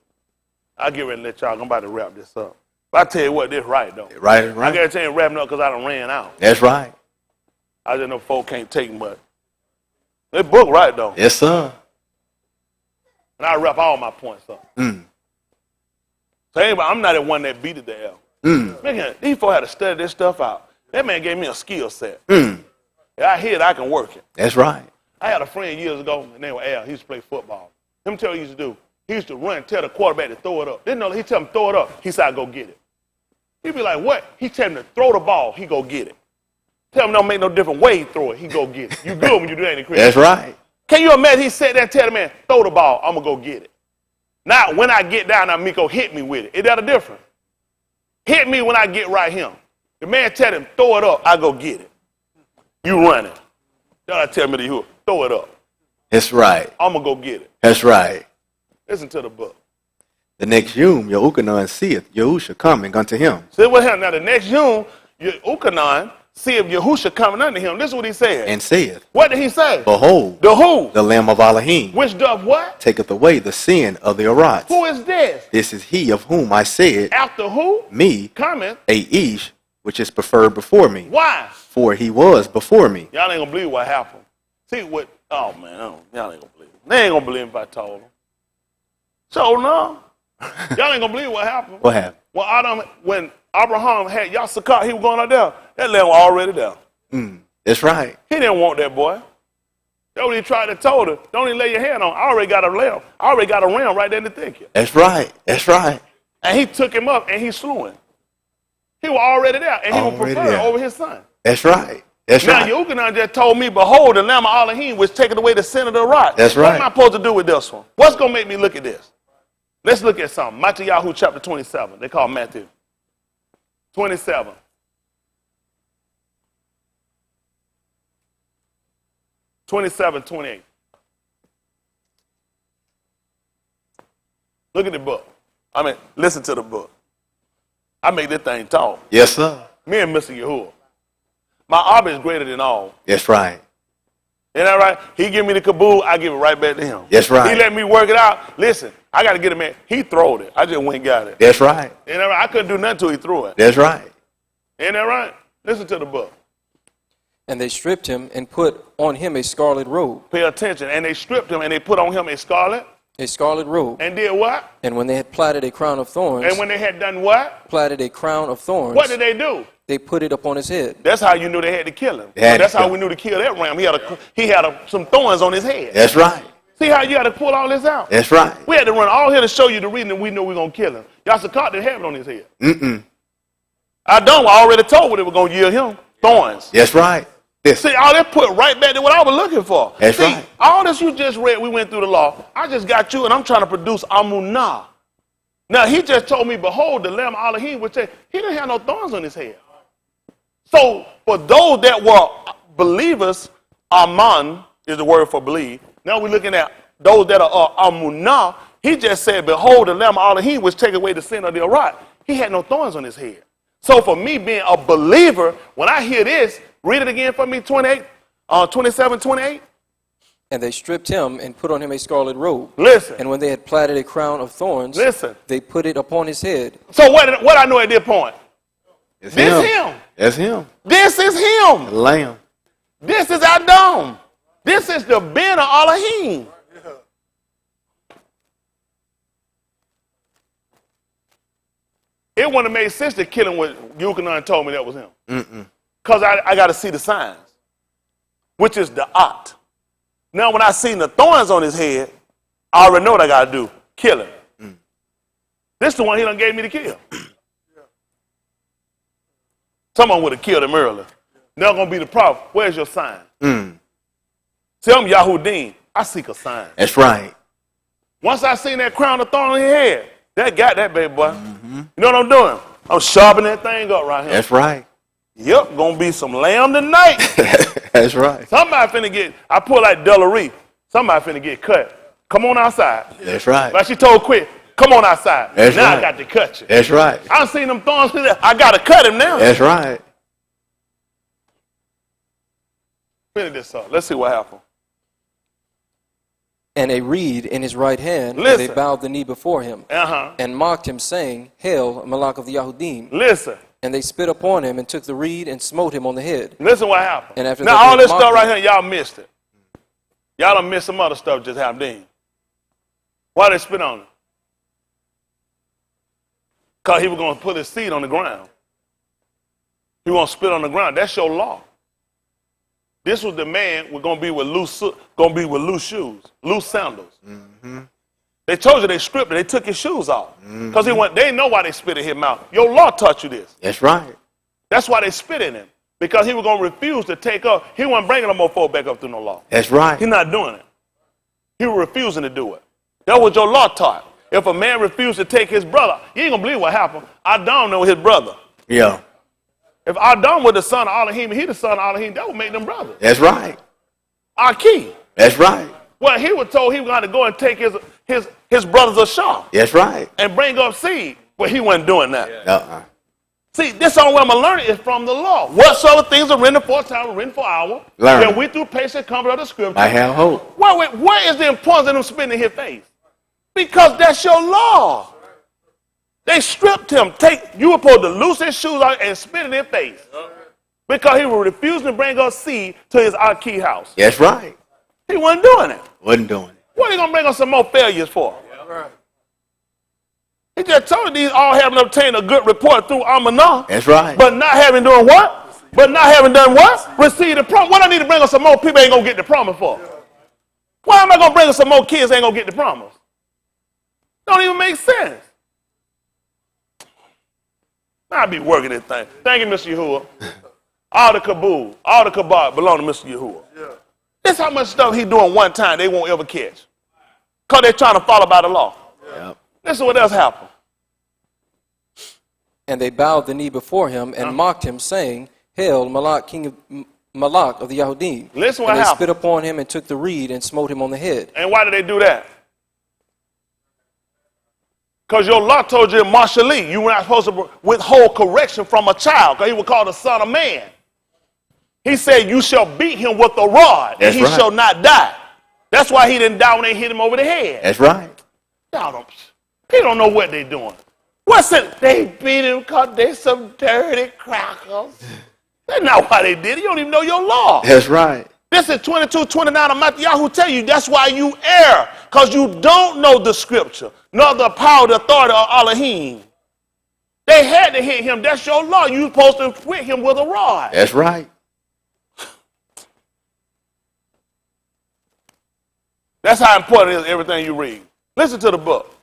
I'll get ready and let y'all. I'm about to wrap this up. But I tell you what, this right, though. Right. I got to tell you, wrapping up because I done ran out. That's right. I just know folk can't take much. This book right, though. Yes, sir. And I wrap all my points up. So anyway, I'm not the one that beat it to hell. Man, these folks had to study this stuff out. That man gave me a skill set. If I hear it, I can work it. That's right. I had a friend years ago, his name was Al. He used to play football. Let me tell you what he used to do. He used to run, tell the quarterback to throw it up. Didn't know, he tell him throw it up. He said, I go get it. He'd be like, what? He tell him to throw the ball. He go get it. Tell him don't make no different way he throw it. He go get it. You good when you do that in the crib. That's right. Can you imagine he sat there and tell the man, throw the ball. I'm going to go get it. Now, when I get down, now Miko hit me with it. Is that a difference? Hit me when I get right here. The man tell him, throw it up. I go get it. You run it. Then I tell me to you, throw it up. That's right. I'm going to go get it. That's right. Listen to the book. The next Yom, Yahuah seeth Yahusha coming unto him. See what happened? Now the next Yom, Yahuah seeth Yahusha coming unto him. This is what he said. And saith, What did he say? Behold, The who? the Lamb of Elohim, Which doth what? taketh away the sin of the Arats. Who is this? This is he of whom I said, After who? me, Coming. a ish, which is preferred before me. Why? For he was before me. Y'all ain't gonna believe what happened. See what? Oh man, y'all ain't gonna believe it. They ain't gonna believe if I told them. So no, y'all ain't gonna believe what happened. What happened? When Abraham had Yasakar, he was going out there. That lamb was already there. That's right. He didn't want that boy. That's what he tried to tell her. Don't even lay your hand on. I already got a lamb. I already got a ram right there in the thicket. That's right. That's right. And he took him up and he slew him. He was already there, and he was Already preferred there. over his son. That's right. That's Now, right. Yahuah just told me, behold, the Lamb of Elohim, which taketh away the sin of the rock. That's What right. am I supposed to do with this one? What's going to make me look at this? Let's look at something. Matthew chapter 27. They call Matthew. 27. (27, 28). Look at the book. I mean, listen to the book. I make this thing talk. Yes, sir. Me and Mr. Yahuah. My Abba is greater than all. That's right. Isn't that right? He give me the caboose, I give it right back to him. That's right. He let me work it out. Listen, I got to get a man. He throwed it. I just went and got it. That's right. Isn't that right? I couldn't do nothing until he threw it. That's right. Isn't that right? Listen to the book. And they stripped him and put on him a scarlet robe. Pay attention. And they stripped him and they put on him a scarlet. A scarlet robe. And did what? And when they had plaited a crown of thorns. And when they had done what? Plaited a crown of thorns. What did they do? They put it upon his head. That's how you knew they had to kill him. That's how we knew to kill that ram. He had some thorns on his head. That's right. See how you got to pull all this out? That's right. We had to run all here to show you the reason that we knew we were going to kill him. Yahuah didn't have it on his head. I already told what they were going to yield him. Thorns. That's right. See, all that put right back to what I was looking for. That's See, right. all this you just read, we went through the law. I just got you, and I'm trying to produce amunah. Now, he just told me, behold, the Lamb of Elohim, which said he didn't have no thorns on his head. So, for those that were believers, aman is the word for believe. Now we're looking at those that are amunah. He just said, behold, the Lamb of Elohim, which take away the sin of the Iraq. He had no thorns on his head. So for me being a believer, when I hear this, read it again for me, 27, 28. And they stripped him and put on him a scarlet robe. Listen. And when they had plaited a crown of thorns, Listen. they put it upon his head. So what I know at this point? It's This him. him. That's him. This is him. The lamb. This is Adam. This is the Ben of Elohim. It wouldn't have made sense to kill him when Yuchanan told me that was him. Because I got to see the signs, which is the ot. Now, when I seen the thorns on his head, I already know what I got to do. Kill him. This is the one he done gave me to kill. Someone would have killed him earlier. Now going to be the problem. Where's your sign? See, I'm Yahudim. I seek a sign. That's right. Once I seen that crown of thorn on his head, that got that baby boy. You know what I'm doing? I'm sharpening that thing up right here. That's right. Yep, gonna be some lamb tonight. That's right. Somebody finna get, I pull like Delary. Somebody finna get cut. Come on outside. That's right. Like she told Quick, come on outside. That's now right. I got to cut you. That's right. I done seen them thorns. I got to cut him now. That's right. Finish this up. Let's see what happened. And a reed in his right hand, and Listen. they bowed the knee before him, and mocked him, saying, Hail, Malak of the Yahudim. Listen. And they spit upon him, and took the reed, and smote him on the head. Listen what happened. And after now that, all they this mocked stuff right him. here, y'all missed it. Y'all done missed some other stuff just happened then. Why they spit on him? Because he was going to put his seed on the ground. He was going to spit on the ground. That's your law. This was the man was going to be with loose shoes, loose sandals. They told you they stripped it. They took his shoes off. Because they didn't know why they spit in his mouth. Your law taught you this. That's right. That's why they spit in him. Because he was going to refuse to take up. He wasn't bringing no more folk back up through no law. That's right. He's not doing it. He was refusing to do it. That was your law taught. If a man refused to take his brother, you ain't going to believe what happened. Adam know his brother. Yeah. If Adam was the son of Elohim and he the son of Elohim, that would make them brothers. That's right. Aki. That's right. Well, he was told he was going to go and take his brothers ashore That's right. and bring up seed. But he wasn't doing that. See, this only way I'm going to learn it is from the law. Whatsoever things are written for a time, are written for hour. Learn. That we through patience comfort of the scripture. I have hope. Wait, where is the importance of them spitting in his face? Because that's your law. They stripped him. You were supposed to loose his shoes out and spit in his face. Because he was refusing to bring us seed to his Aki house. That's right. He wasn't doing it. Wasn't doing it. What are you going to bring us some more failures for? He just told these all having obtained a good report through Amanah. That's right. But not having done what? But not having done what? Receive the promise. What I need to bring us some more people ain't going to get the promise for? Why am I going to bring us some more kids ain't going to get the promise? Don't even make sense. I be working this thing. Thank you, Mr. Yahuah. All the kabul, all the kabab belong to Mr. Yahuah. This how much stuff he doing one time they won't ever catch. Because they're trying to follow by the law. Yep. Listen what else happened. And they bowed the knee before him, and mocked him, saying, Hail, Malak, king of Malak of the Yahudim. Listen what and they happened. spit upon him, and took the reed, and smote him on the head. And why did they do that? Because your law told you in martial league, you were not supposed to withhold correction from a child, because he was called the son of man. He said, you shall beat him with a rod, and he shall not die. That's why he didn't die when they hit him over the head. That's right. Y'all don't, they don't know what they're doing. What's it? They beat him because they some dirty crackers. That's not why they did it. You don't even know your law. That's right. This is 22:29 of Matthew. Yahuah tell you that's why you err, because you don't know the scripture, nor the power, the authority of Elohim. They had to hit him. That's your law. You're supposed to whip him with a rod. That's right. That's how important it is, everything you read. Listen to the book.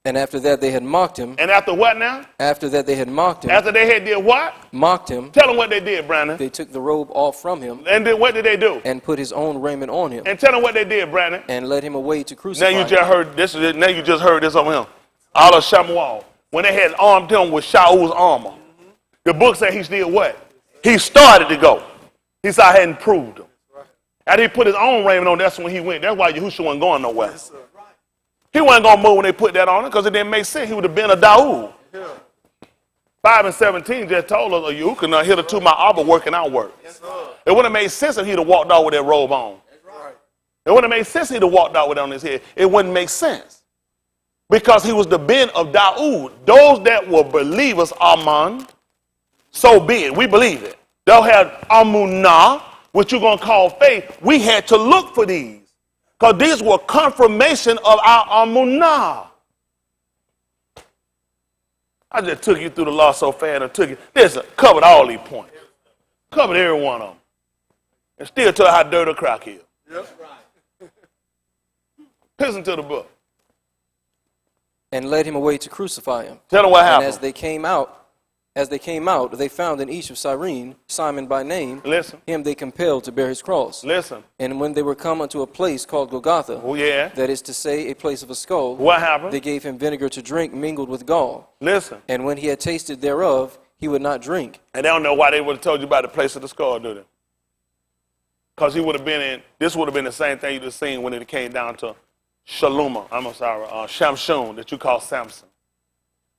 And after that they had mocked him. And after what now? After that they had mocked him. After they had did what? Mocked him. Tell them what they did, Brandon. They took the robe off from him. And then what did they do? And put his own raiment on him. And tell them what they did, Brandon. And led him away to crucify Now you just heard this. Now you just heard this on him. Allah Shamuel. When they had armed him with Shaul's armor, the book said he did what? He started to go. He said I hadn't proved him. After he put his own raiment on, that's when he went. That's why Yahushua wasn't going nowhere. He wasn't going to move when they put that on him because it didn't make sense. He would have been a Daoud. 5:17 just told us, you can hitherto my Abba working out work. It wouldn't have made sense if he'd have walked out with that robe on. It wouldn't have made sense if he'd have walked out with it on his head. It wouldn't make sense. Because he was the Ben of Daoud. Those that were believers, Aman, so be it. We believe it. They'll have Amunah, what you're going to call faith. We had to look for these. Because these were confirmation of our Amunah. I just took you through the law so fast and took it. Listen, covered all these points. Covered every one of them. And still tell how dirty a crack is. Yep. Listen to the book. And led him away to crucify him. Tell them what happened. And as they came out, they found in East of Cyrene, Simon by name. Listen. Him they compelled to bear his cross. Listen. And when they were come unto a place called Golgotha, Oh, yeah. that is to say, a place of a skull, What happened? they gave him vinegar to drink mingled with gall. Listen. And when he had tasted thereof, he would not drink. And they don't know why they would have told you about the place of the skull, do they? Because he would have been in, this would have been the same thing you'd have seen when it came down to Shamshun, that you call Samson.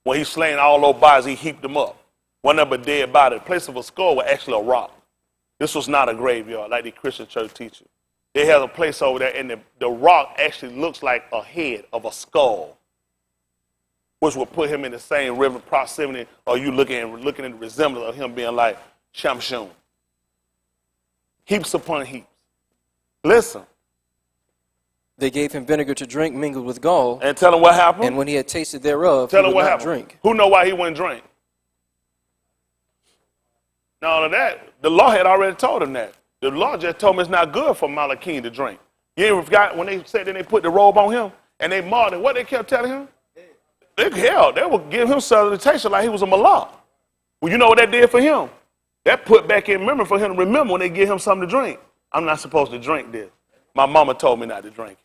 When he slain all those bodies, he heaped them up. One of them a dead body. The place of a skull was actually a rock. This was not a graveyard like the Christian church teaches. They have a place over there, and the rock actually looks like a head of a skull, which would put him in the same river proximity, or you looking at the resemblance of him being like Shamshun. Heaps upon heaps. Listen. They gave him vinegar to drink mingled with gall. And tell him what happened. And when he had tasted thereof, tell he him would what not happened. drink. Who know why he wouldn't drink? Now, all of that, the law had already told him that. The law just told him it's not good for Malachi to drink. You ever forgot when they said that they put the robe on him and they marred him, what they kept telling him? They would give him salutation like he was a malak. Well, you know what that did for him? That put back in memory for him to remember when they give him something to drink. I'm not supposed to drink this. My mama told me not to drink it.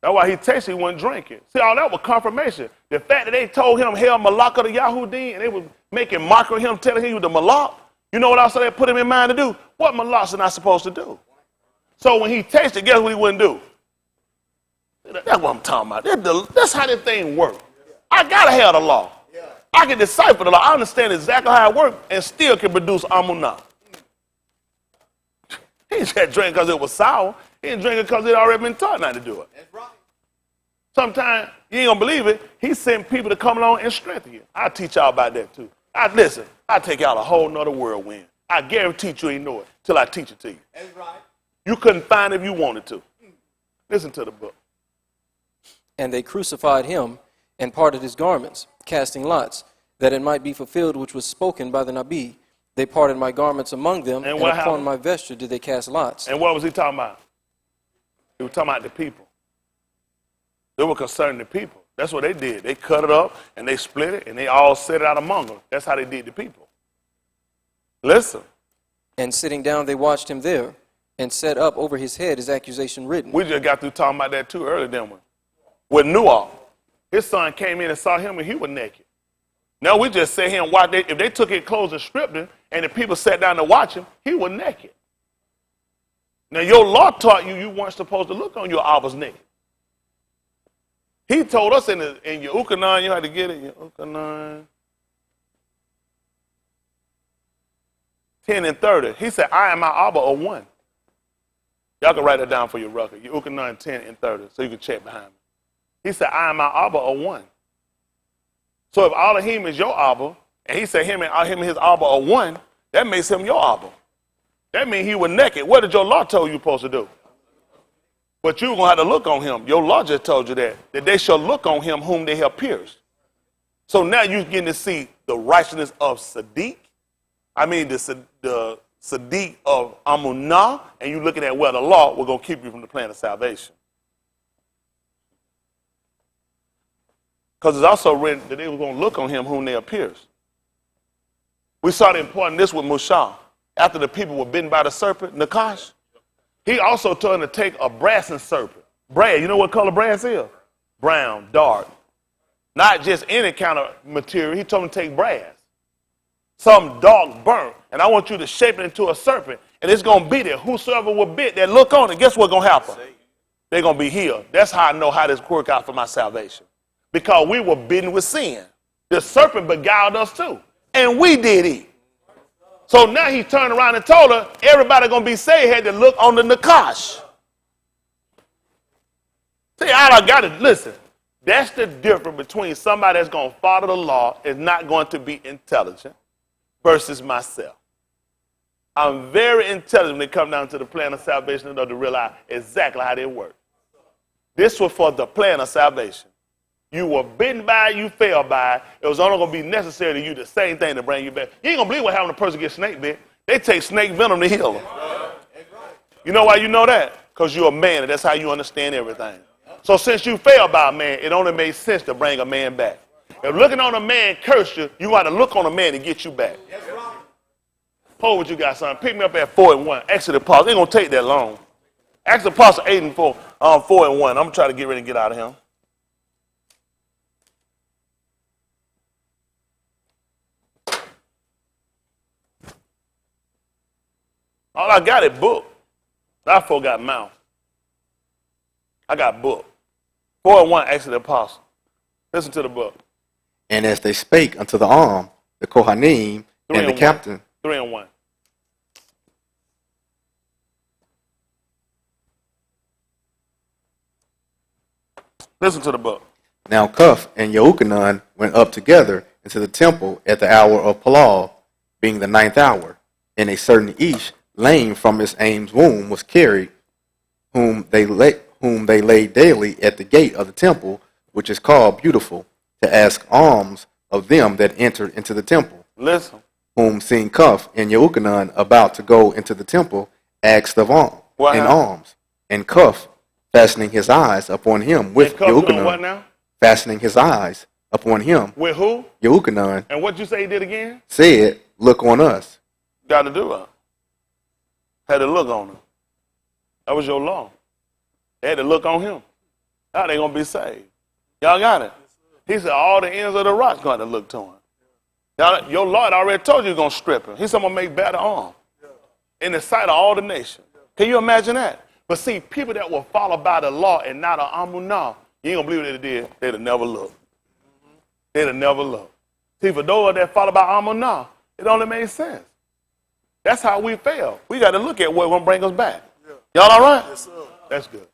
That's why he tasted, he wasn't drinking. See, all that was confirmation. The fact that they told him, hell, Malak of the Yahudim, and they were making mockery of him, telling him he was the Malak, you know what else they put him in mind to do? What Malaks are not supposed to do? So when he tasted, guess what he wouldn't do? That's what I'm talking about. That's how this thing works. I got to have the law. I can decipher the law. I understand exactly how it works and still can produce Amunah. He just drank because it was sour. He didn't drink it because it already been taught not to do it. That's right. Sometimes, you ain't going to believe it, he sent people to come along and strengthen you. I'll teach y'all about that too. Listen, I'll take y'all a whole nother whirlwind. I guarantee you ain't know it till I teach it to you. That's right. You couldn't find it if you wanted to. Listen to the book. And they crucified him and parted his garments, casting lots, that it might be fulfilled which was spoken by the Nabi. They parted my garments among them, and upon happened? My vesture did they cast lots. And what was he talking about? He was talking about the people. They were concerning the people. That's what they did. They cut it up, and they split it, and they all set it out among them. That's how they did the people. Listen. And sitting down, they watched him there, and set up over his head his accusation written. We just got through talking about that too earlier, didn't we? With Noah, his son came in and saw him, and he was naked. Now we just sit here and watch. If they took his clothes and stripped him, and the people sat down to watch him, he was naked. Now your law taught you weren't supposed to look on your Abba's naked. He told us in Yahuah 9, you had to get it, Yahuah 9, 10 and 30. He said, I and my Abba are one. Y'all can write that down for your record. Yahuah 9, 10 and 30, so you can check behind me. He said, I and my Abba are one. So if Elohim is your Abba, and he said him and his Abba are one, that makes him your Abba. That means he was naked. What did your law tell you supposed to do? But you were going to have to look on him. Your law just told you that they shall look on him whom they have pierced. So now you're getting to see the righteousness of Sadiq. I mean, the Sadiq of Amunah, and you're looking at, well, the law will going to keep you from the plan of salvation. Because it's also written that they were going to look on him whom they have pierced. We saw the importance of this with Mushah. After the people were bitten by the serpent, Nakash, he also told them to take a brazen serpent. Brass, you know what color brass is? Brown, dark. Not just any kind of material. He told them to take brass. Some dark burnt. And I want you to shape it into a serpent. And it's going to be there. Whosoever will bit that look on it, guess what's going to happen? They're going to be healed. That's how I know how this work out for my salvation. Because we were bitten with sin. The serpent beguiled us too. And we did eat. So now he turned around and told her, everybody going to be saved had to look on the Nakash. See, all I got to, listen, that's the difference between somebody that's going to follow the law and not going to be intelligent versus myself. I'm very intelligent when it comes down to the plan of salvation and to realize exactly how they work. This was for the plan of salvation. You were bitten by it, you fell by it. It was only going to be necessary to you the same thing to bring you back. You ain't going to believe what happened when a person gets snake bit. They take snake venom to heal them. You know why you know that? Because you're a man, and that's how you understand everything. So since you fell by a man, it only made sense to bring a man back. If looking on a man cursed you, you got to look on a man to get you back. Hold what you got, son. Pick me up at 4 and 1. Exodus Apostle. It ain't going to take that long. Exodus Apostle 8 and 4, 4 and 1. I'm going to try to get ready and get out of here. All I got is book. That folk got mouth. I got book. 4 and 1, Exodus Apostle. Listen to the book. And as they spake unto the arm, the Kohanim and the captain. 3 and 1. Listen to the book. Now Cuff and Yahuah went up together into the temple at the hour of Palal, being the 9th hour, and a certain Ish, lame from his aim's womb, was carried, whom they laid daily at the gate of the temple, which is called Beautiful, to ask alms of them that entered into the temple. Listen. Whom seeing Cuff and Yahuah about to go into the temple, asked of alms. And Cuff, fastening his eyes upon him with Yahuah, fastening his eyes upon him. With who? Yahuah. And what you say he did again? Said, look on us. Got to do it. Had to look on him. That was your law. They had to look on him. Now they going to be saved. Y'all got it? He said all the ends of the rock's going to look to him. Now, your Lord already told you you're going to strip him. He said, I'm going to make better arm in the sight of all the nations. Can you imagine that? But see, people that will follow by the law and not an amunah, you ain't going to believe what they did. They'd have never looked. They'd have never looked. See, for those that follow by amunah, it only made sense. That's how we fail. We got to look at what's going to bring us back. Y'all all right? Yes, sir. That's good.